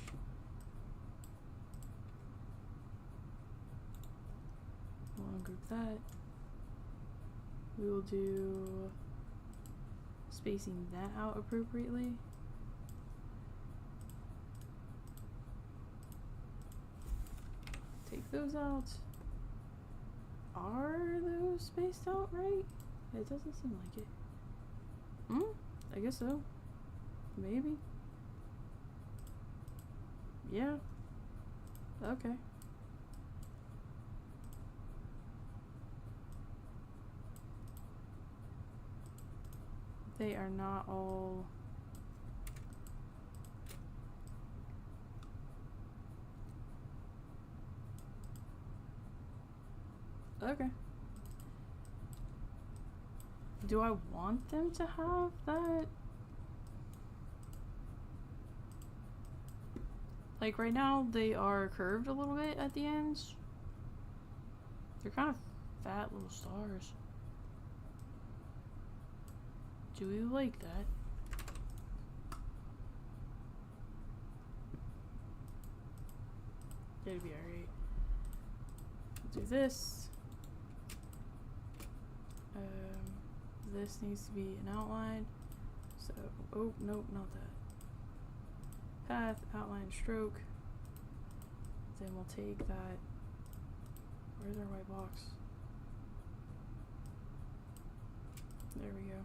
We'll ungroup that. We will do spacing that out appropriately. Take those out. Are those spaced out right? It doesn't seem like it. I guess so. Maybe. Yeah. Okay. They are not all... Okay. Do I want them to have that? Like right now, they are curved a little bit at the ends. They're kind of fat little stars. Do we like that? It'd be alright. Do this. This needs to be an outline. So, oh, nope, not that. Path, outline, stroke. Then we'll take that. Where's our white box? There we go.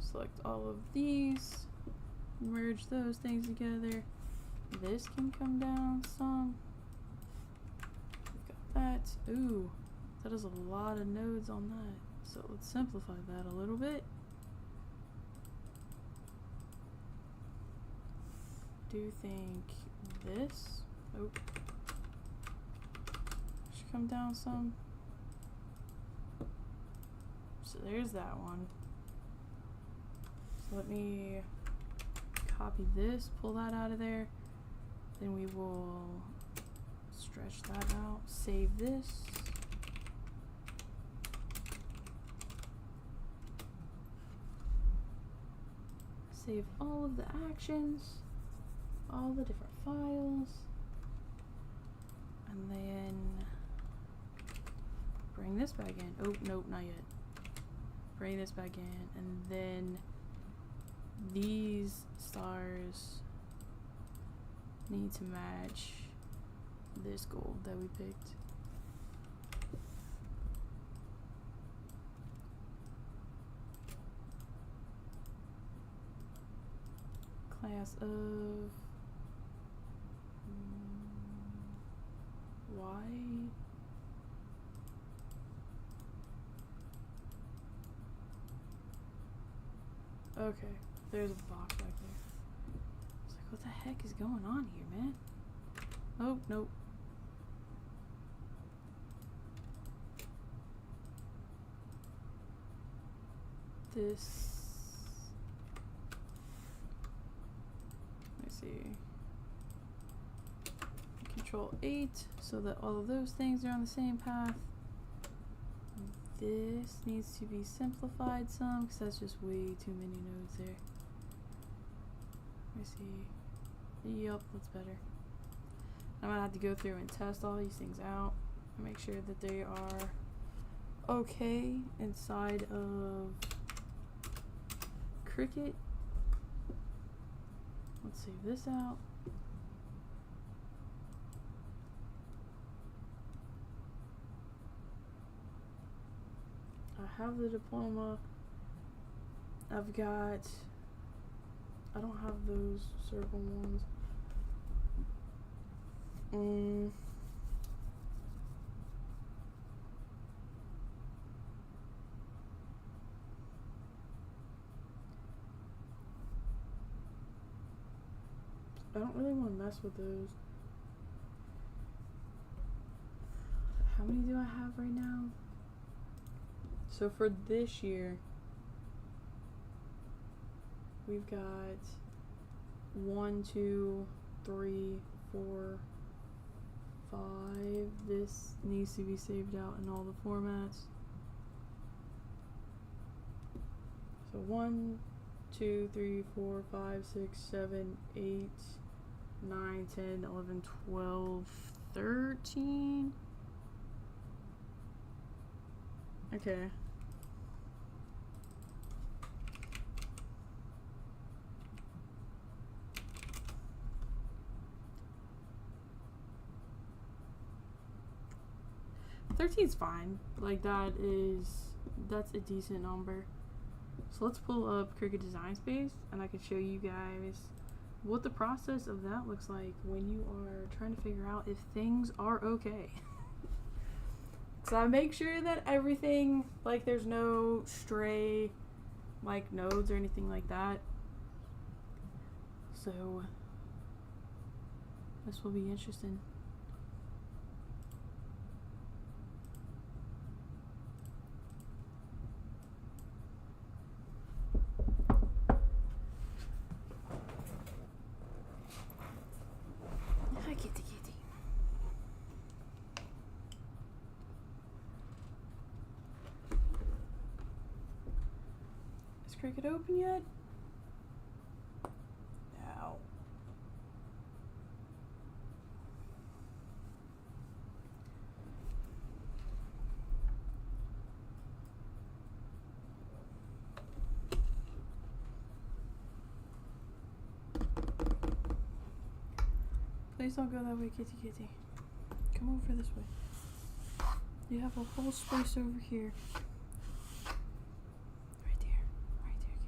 Select all of these. Merge those things together. This can come down some. We've got that. Ooh, that is a lot of nodes on that. So let's simplify that a little bit. Do think this. Oh, should come down some. So there's that one. So let me copy this, pull that out of there. Then we will stretch that out, save this. Save all of the actions, all the different files. And then bring this back in. Oh, nope, not yet. Bring this back in, and then these stars need to match this gold that we picked. Class of why? Okay, there's a box back there. It's like, what the heck is going on here, man? Oh, nope. This. Let me see. Control 8 so that all of those things are on the same path. This needs to be simplified some because that's just way too many nodes there. Let me see. Yup, that's better. I'm gonna have to go through and test all these things out and make sure that they are okay inside of Cricut. Let's save this out. I have the diploma. I've got, I don't have those circle ones. I don't really want to mess with those. How many do I have right now? So for this year, we've got 1, 2, 3, 4, 5. This needs to be saved out in all the formats. So 1, 2, 3, 4, 5, 6, 7, 8, 9, 10, 11, 12, 13. Okay. Thirteen's fine. Like that's a decent number. So let's pull up Cricut Design Space and I can show you guys what the process of that looks like when you are trying to figure out if things are okay. So I make sure that everything, like there's no stray like nodes or anything like that. So this will be interesting. Is Cricut open yet? No. Please don't go that way, kitty kitty. Come over this way. You have a whole space over here. Right there, kitty kitty.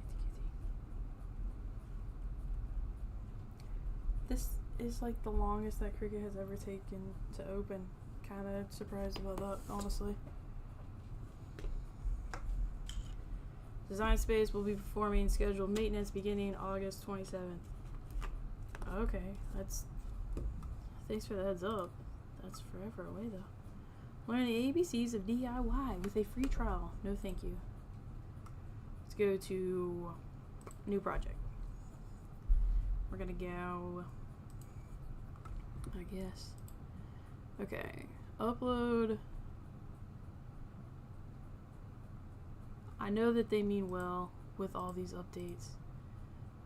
This is like the longest that Cricut has ever taken to open. Kind of surprised about that, honestly. Design Space will be performing scheduled maintenance beginning August 27th. Okay, that's... Thanks for the heads up. That's forever away though. Learn the ABCs of DIY with a free trial. No thank you. Let's go to new project. We're gonna go, I guess. Okay, upload. I know that they mean well with all these updates,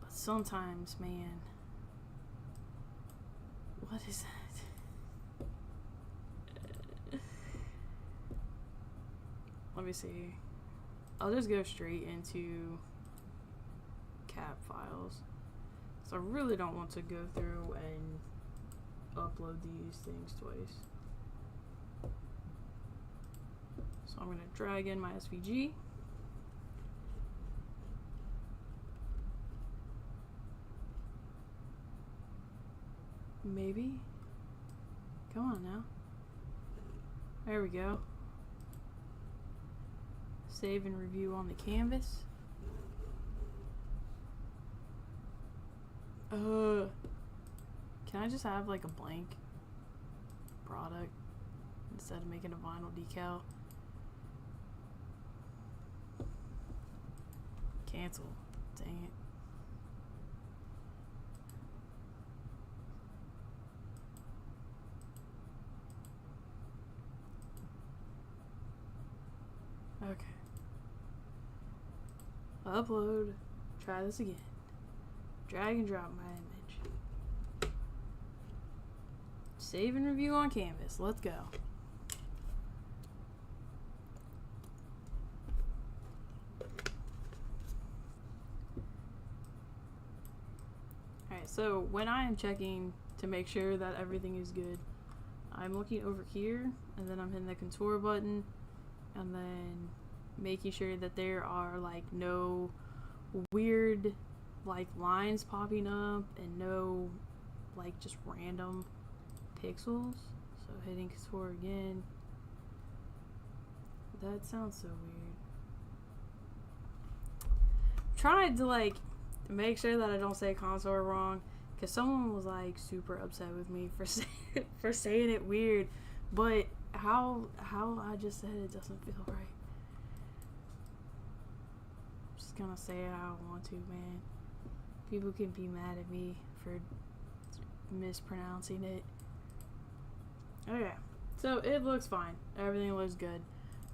but sometimes, man, what is that? Let me see. I'll just go straight into cap files. So I really don't want to go through and upload these things twice. So I'm going to drag in my SVG. Maybe. Come on now. There we go. Save and review on the canvas. Can I just have like a blank product instead of making a vinyl decal? Cancel. Dang it. Okay. Upload. Try this again. Drag and drop my image. Save and review on canvas. Let's go. Alright, so when I am checking to make sure that everything is good, I'm looking over here and then I'm hitting the contour button and then making sure that there are like no weird like lines popping up and no like just random pixels. So hitting contour again. That sounds so weird. Tried to like make sure that I don't say contour wrong, because someone was like super upset with me for saying it weird, but how I just said it doesn't feel right. I'm just gonna say it how I want to, man. People can be mad at me for mispronouncing it. Okay, so it looks fine. Everything looks good.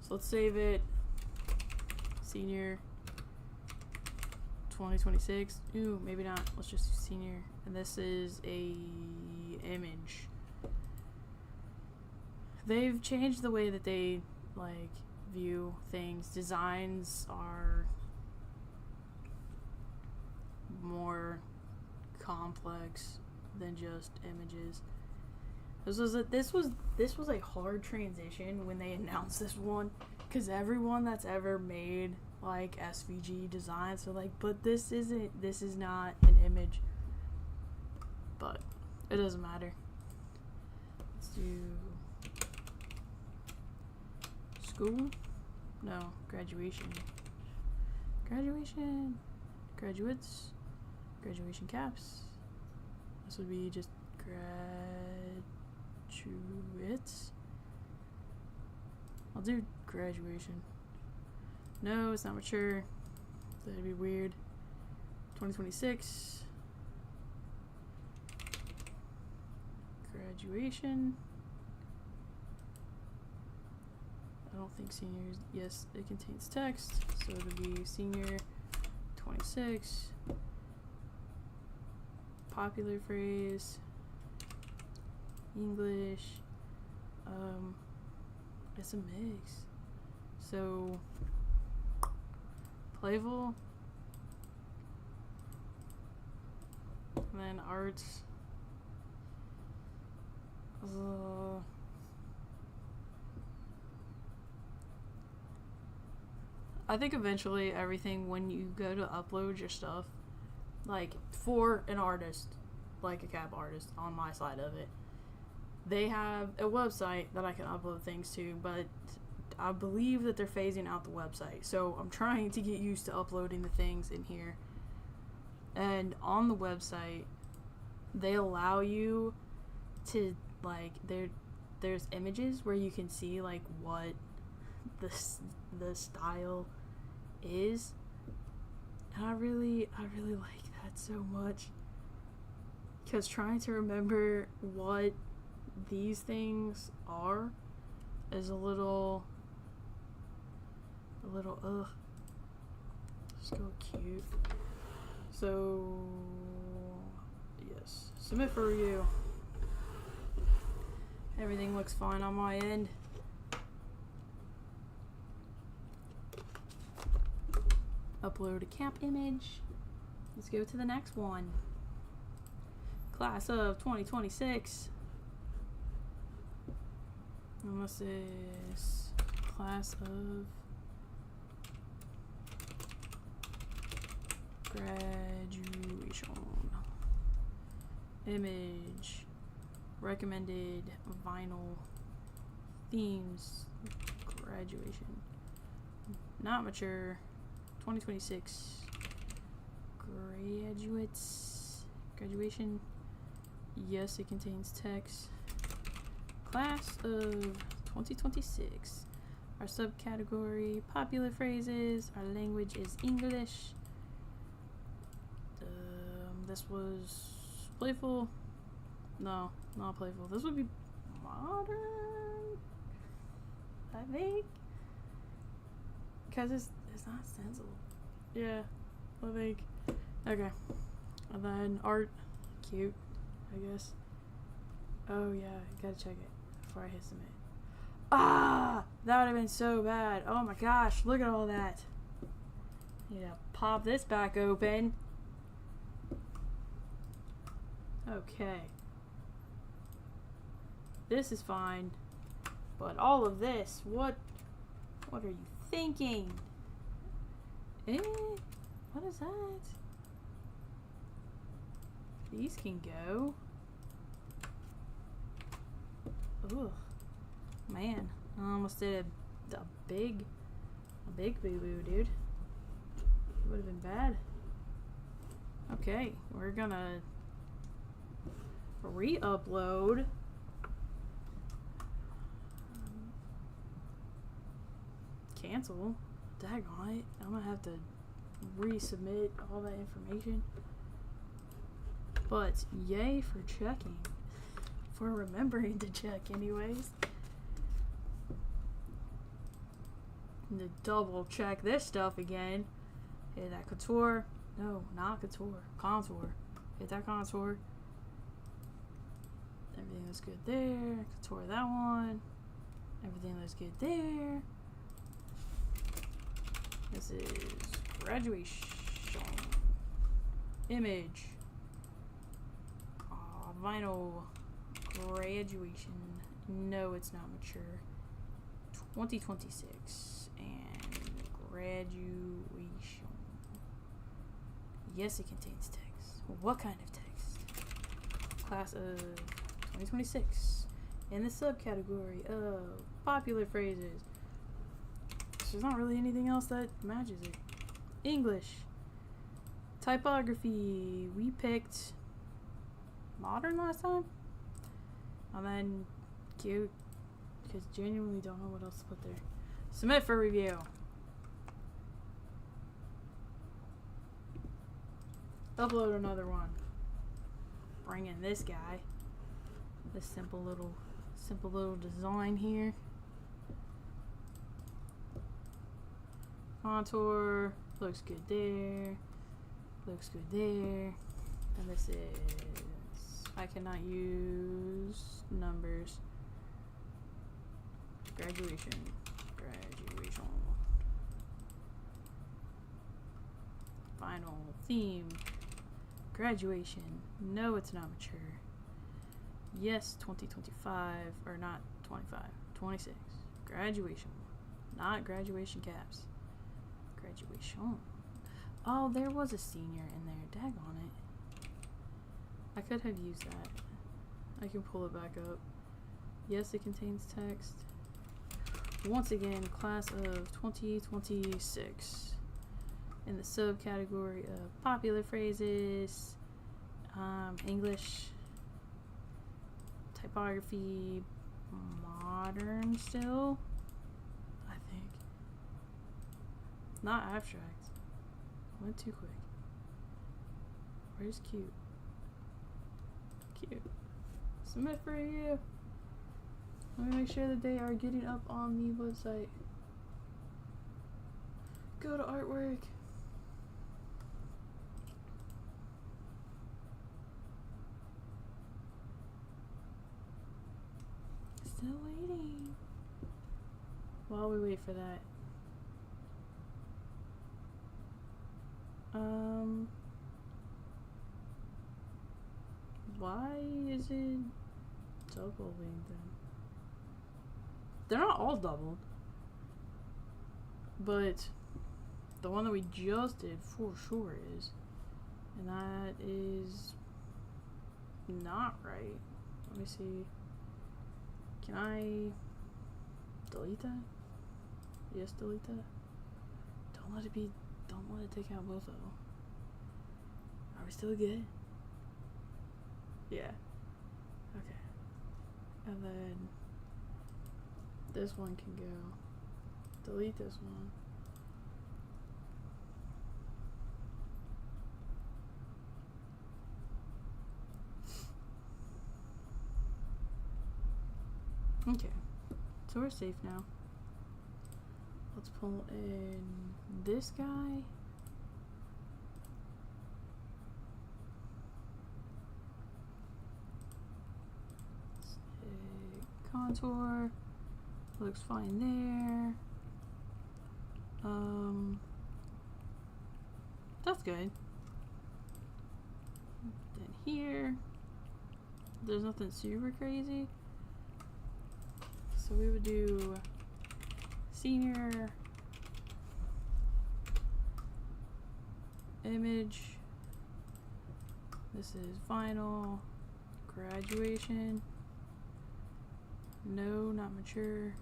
So let's save it. Senior 2026. Ooh, maybe not. Let's just do senior. And this is a image. They've changed the way that they like view things. Designs are more complex than just images. This was a hard transition when they announced this one, because everyone that's ever made like SVG designs are like, but this is not an image. But it doesn't matter. Let's do school? No, graduation. Graduation. Graduates. Graduation caps. This would be just graduates. I'll do graduation. No, it's not mature. That'd be weird. 2026. Graduation. I don't think seniors. Yes, it contains text. So it'll be senior 26. Popular phrase. English. It's a mix. So playful, and then arts. I think eventually everything, when you go to upload your stuff, like for an artist, like a cap artist on my side of it, they have a website that I can upload things to, but I believe that they're phasing out the website. So I'm trying to get used to uploading the things in here. And on the website, they allow you to, like, there's images where you can see like what the style is. And I really like that so much, because trying to remember what these things are is a little just go cute. So yes, submit for review. Everything looks fine on my end. Upload a cap image. Let's go to the next one. Class of 2026. And this is class of graduation. Image. Recommended vinyl themes, graduation, not mature, 2026, graduation, yes it contains text, class of 2026, our subcategory, popular phrases, our language is English, this was playful, no, not playful, this would be modern, I think, because it's not stencil. Yeah, I think. Okay, and then art, cute, I guess. Oh yeah, gotta check it before I hit submit. Ah, that would have been so bad. Oh my gosh, look at all that. Yeah, pop this back open. Okay. This is fine. But all of this, what are you thinking? What is that? These can go. Ugh. Man, I almost did a big boo-boo, dude. It would have been bad. Okay, we're gonna re-upload. Cancel. Daggone it. I'm gonna have to resubmit all that information. But yay for checking. For remembering to check anyways. And to double check this stuff again. Hit that couture. No, not couture. Contour. Hit that contour. Everything looks good there. Couture that one. Everything looks good there. This is graduation. Image. Vinyl. Graduation. No, it's not mature. 2026. And graduation. Yes, it contains text. What kind of text? Class of 2026. In the subcategory of popular phrases. There's not really anything else that matches it. English. Typography. We picked modern last time. And then cute. Because genuinely don't know what else to put there. Submit for review. Upload another one. Bring in this guy. This simple little design here. Contour, looks good there, looks good there, and this is, I cannot use numbers, graduation, final theme, graduation, no it's not mature, yes 2025, or not 25, 26, graduation, not graduation caps. Graduation. Oh, there was a senior in there. Daggone it. I could have used that. I can pull it back up. Yes, it contains text. Once again, class of 2026. In the subcategory of popular phrases, English, typography, modern still. Not abstract. Went too quick. Where's cute? Cute. Submit for review. Let me make sure that they are getting up on the website. Go to artwork. Still waiting. While we wait for that. Why is it doubling then? They're not all doubled. But the one that we just did for sure is. And that is not right. Let me see. Can I Delete that? Yes, delete that. Don't let it take out both of them. Are we still good? Yeah. Okay. And then this one can go. Delete this one. Okay. So we're safe now. Let's pull in this guy. Contour looks fine there. That's good. Then here, there's nothing super crazy, so we would do senior image. This is vinyl. Graduation. No, not mature.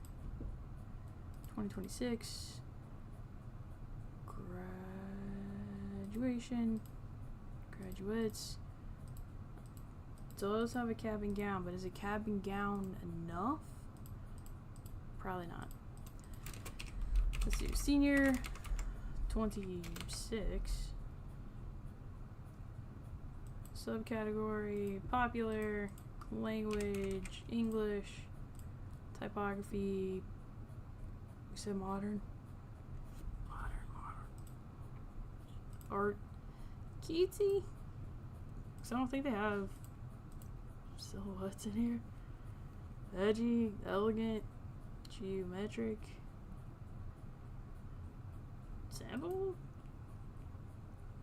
2026. Graduation. Graduates. Does have a cap and gown, but is a cap and gown enough? Probably not. Let's do senior 26. Subcategory popular, language, English, typography. We said modern. Art. Cutesy. Because I don't think they have silhouettes in here. Edgy, elegant, geometric. Sample?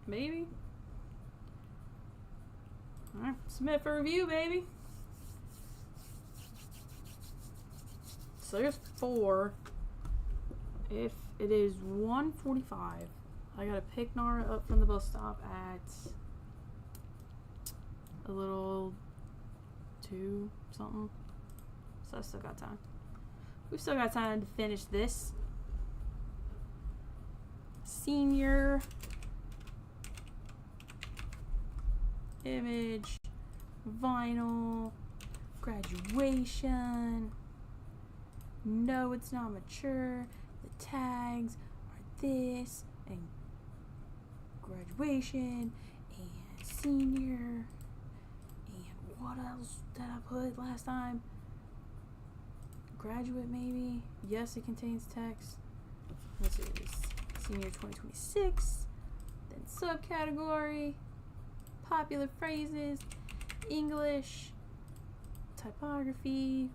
Maybe? Alright, submit for review, baby. So there's 4. If it is 1:45, I gotta pick Nara up from the bus stop at a little 2 something. So I still got time. We've still got time to finish this. Senior image, vinyl, graduation. No, it's not mature. The tags are this, and graduation, and senior, and what else did I put last time? Graduate, maybe? Yes, it contains text. This is senior 2026. Then subcategory, popular phrases, English, typography,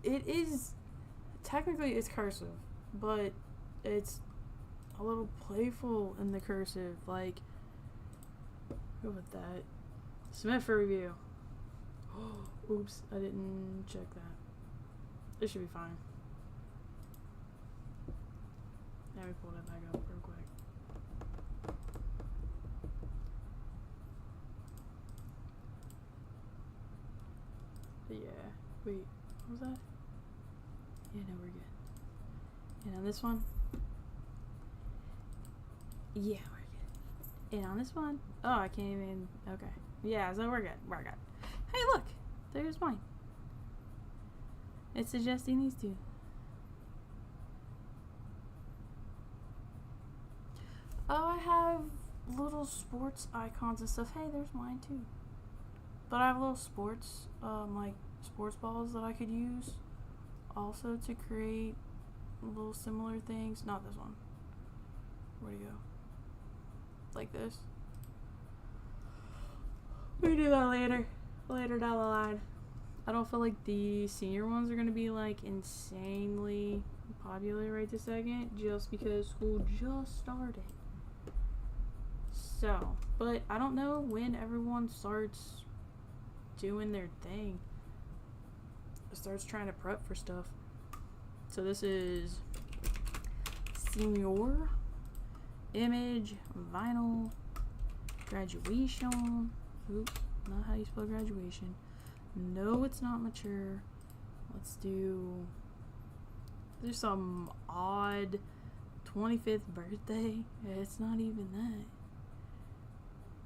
it is technically it's cursive, but it's a little playful in the cursive. Like, go with that. Submit for review. Oops, I didn't check that. It should be fine. Let me pull that back up real quick. But yeah, wait, what was that? Yeah, no, we're good. And on this one? Yeah, we're good. And on this one? Oh, I can't even, okay. Yeah, so we're good, we're good. Hey, look, there's mine. It's suggesting these two. Oh, I have little sports icons and stuff. Hey, there's mine too. But I have little sports, like sports balls that I could use also to create little similar things. Not this one. Where'd he go? Like this. We do that later. Later down the line. I don't feel like the senior ones are gonna be like insanely popular right this second, just because school just started. So, but I don't know when everyone starts doing their thing. Starts trying to prep for stuff. So this is senior image, vinyl, graduation. Oop, not how you spell graduation. No, it's not mature. Let's do, there's some odd 25th birthday. It's not even that.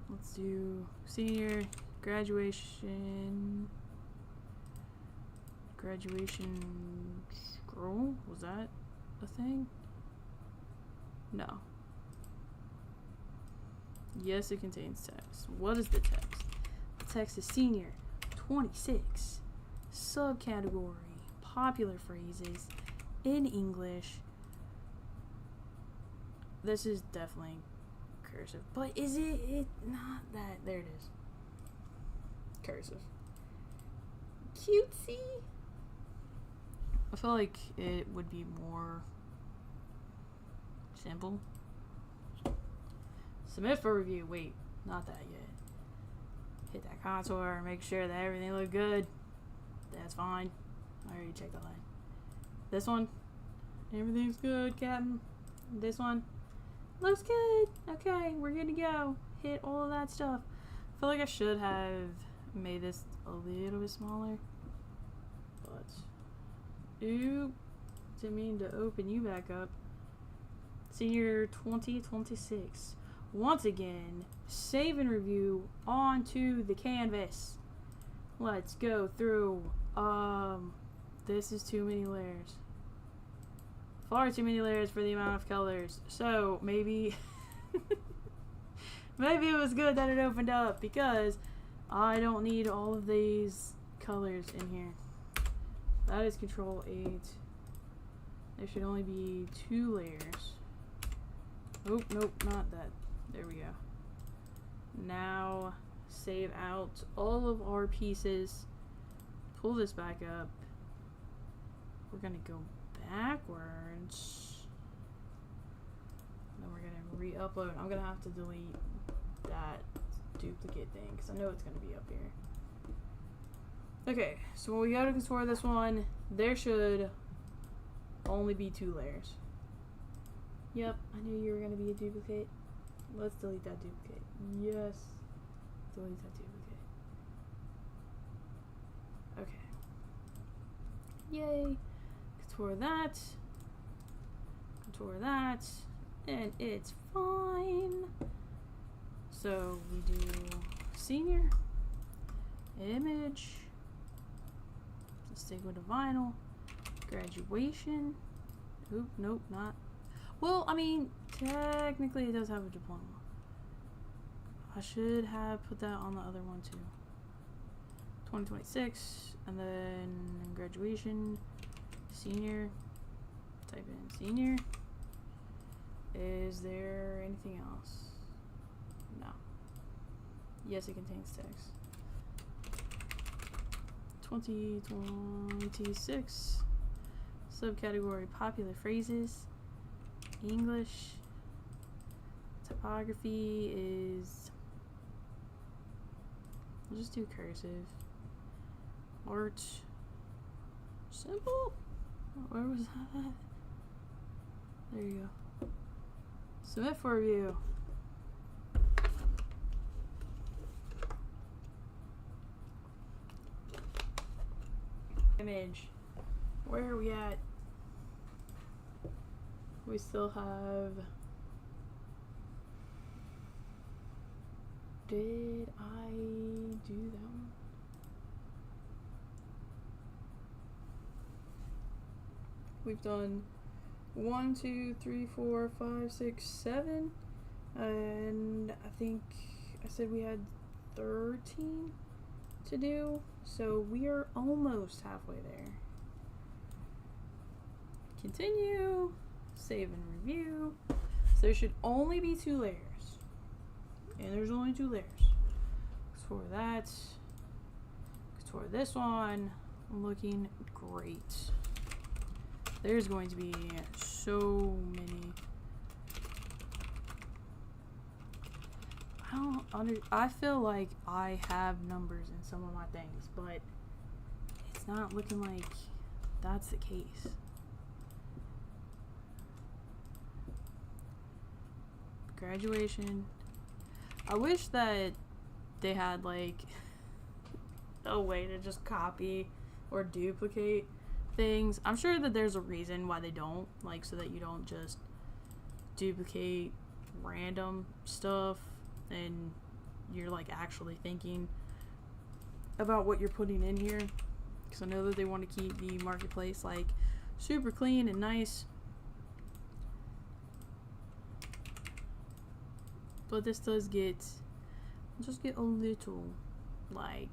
Let's do senior graduation. Graduation scroll? Was that a thing? No. Yes, it contains text. What is the text? The text is senior 26. Subcategory popular phrases in English. This is definitely cursive, but is it not that? There it is. Cursive. Cutesy. I feel like it would be more simple. Submit for review. Wait, not that yet. Hit that contour, make sure that everything looks good. That's fine. I already checked the line. This one, everything's good, Captain. This one, looks good. Okay, we're good to go. Hit all of that stuff. I feel like I should have made this a little bit smaller. But, ooh, didn't mean to open you back up. Senior 2026. Once again, save and review onto the canvas. Let's go through. This is too many layers. Far too many layers for the amount of colors. So maybe maybe it was good that it opened up because I don't need all of these colors in here. That is Control 8. There should only be 2 layers. Oh, nope, not that. There we go. Now save out all of our pieces. Pull this back up. We're gonna go backwards. Then we're gonna re-upload. I'm gonna have to delete that duplicate thing because I know it's gonna be up here. Okay, so when we go to contour this one, there should only be 2 layers. Yep, I knew you were gonna be a duplicate. Let's delete that duplicate. Yes. Delete that duplicate. Okay. Yay. Contour that. Contour that. And it's fine. So we do senior. Image. Let's stick with the vinyl. Graduation. Oop, nope, not. Well, I mean, technically it does have a diploma. I should have put that on the other one too. 2026, and then graduation, senior, type in senior. Is there anything else? No. Yes, it contains text. 2026, subcategory popular phrases. English. Typography is, I'll just do cursive. Art. Simple? Where was that at? There you go. Submit for review. Image. Where are we at? We still have. Did I do that one? We've done 1, 2, 3, 4, 5, 6, 7, and I think I said we had 13 to do, so we are almost halfway there. Continue. Save and review. So there should only be 2 layers. And there's only 2 layers. Contour that. Contour this one. Looking great. There's going to be so many. I feel like I have numbers in some of my things, but it's not looking like that's the case. Graduation. I wish that they had like a way to just copy or duplicate things. I'm sure that there's a reason why they don't, like, so that you don't just duplicate random stuff and you're like actually thinking about what you're putting in here, because I know that they want to keep the marketplace like super clean and nice, but this does get a little like